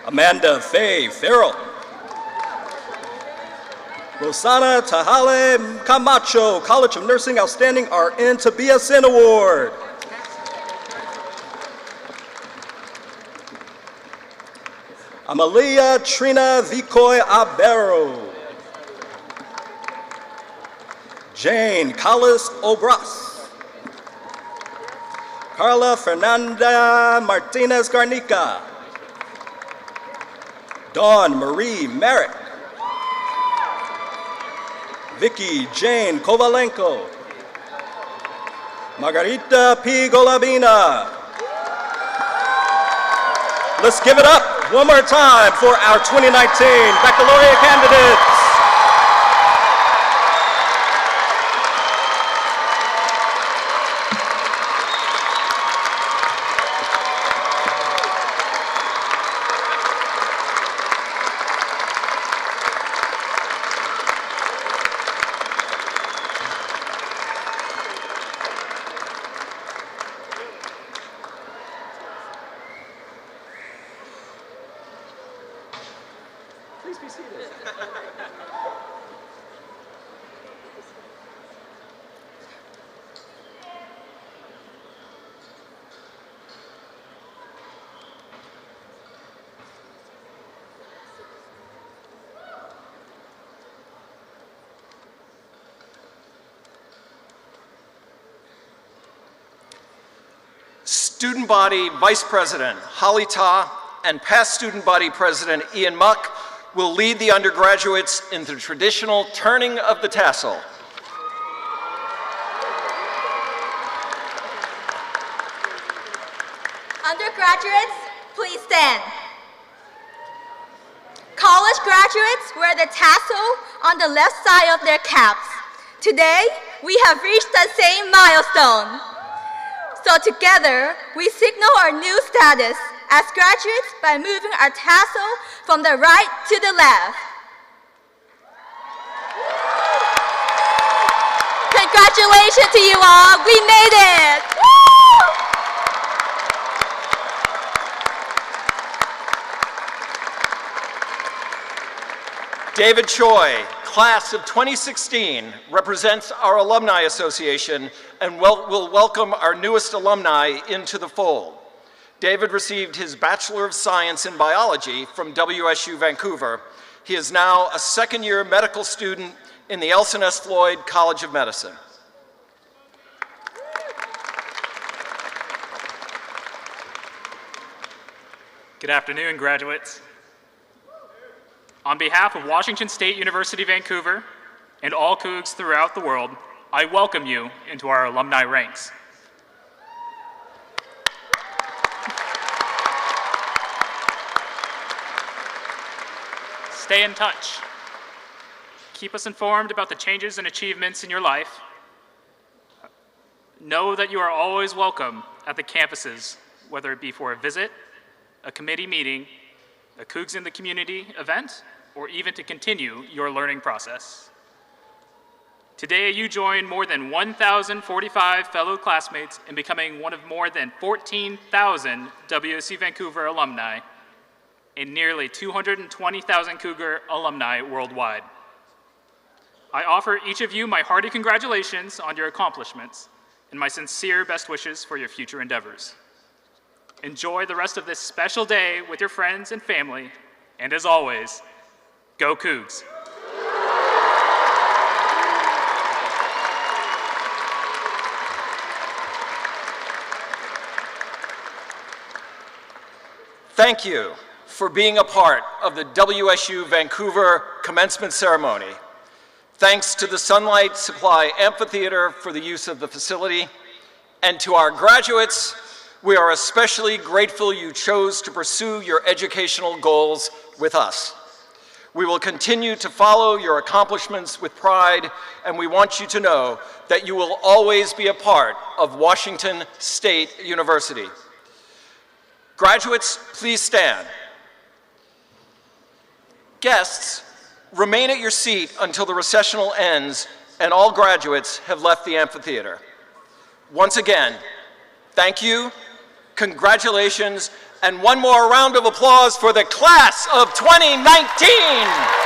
Amanda Faye Farrell, Rosana Tahale Camacho, College of Nursing Outstanding RN to BSN Award. Amalia Trina Vicoy Abero, Jane Collis Obras, Carla Fernanda Martinez Garnica, Dawn Marie Merrick, Vicky Jane Kovalenko, Margarita P. Golabina. Let's give it up one more time for our 2019 baccalaureate candidates. Please be seated. Student Body Vice President Holly Ta and past Student Body President Ian Muck will lead the undergraduates in the traditional turning of the tassel. Undergraduates, please stand. College graduates wear the tassel on the left side of their caps. Today, we have reached the same milestone. So together, we signal our new status as graduates by moving our tassel from the right to the left. Congratulations to you all, we made it! Woo! David Choi, class of 2016, represents our Alumni Association and will welcome our newest alumni into the fold. David received his Bachelor of Science in Biology from WSU Vancouver. He is now a second-year medical student in the Elson S. Floyd College of Medicine. Good afternoon, graduates. On behalf of Washington State University, Vancouver, and all Cougs throughout the world, I welcome you into our alumni ranks. Stay in touch. Keep us informed about the changes and achievements in your life. Know that you are always welcome at the campuses, whether it be for a visit, a committee meeting, a Cougs in the Community event, or even to continue your learning process. Today, you join more than 1,045 fellow classmates in becoming one of more than 14,000 WSU Vancouver alumni and nearly 220,000 Cougar alumni worldwide. I offer each of you my hearty congratulations on your accomplishments and my sincere best wishes for your future endeavors. Enjoy the rest of this special day with your friends and family, and as always, go Cougs! Thank you for being a part of the WSU Vancouver Commencement Ceremony. Thanks to the Sunlight Supply Amphitheater for the use of the facility, and to our graduates, we are especially grateful you chose to pursue your educational goals with us. We will continue to follow your accomplishments with pride, and we want you to know that you will always be a part of Washington State University. Graduates, please stand. Guests, remain at your seat until the recessional ends and all graduates have left the amphitheater. Once again, thank you. Congratulations, and one more round of applause for the class of 2019!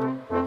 Thank you.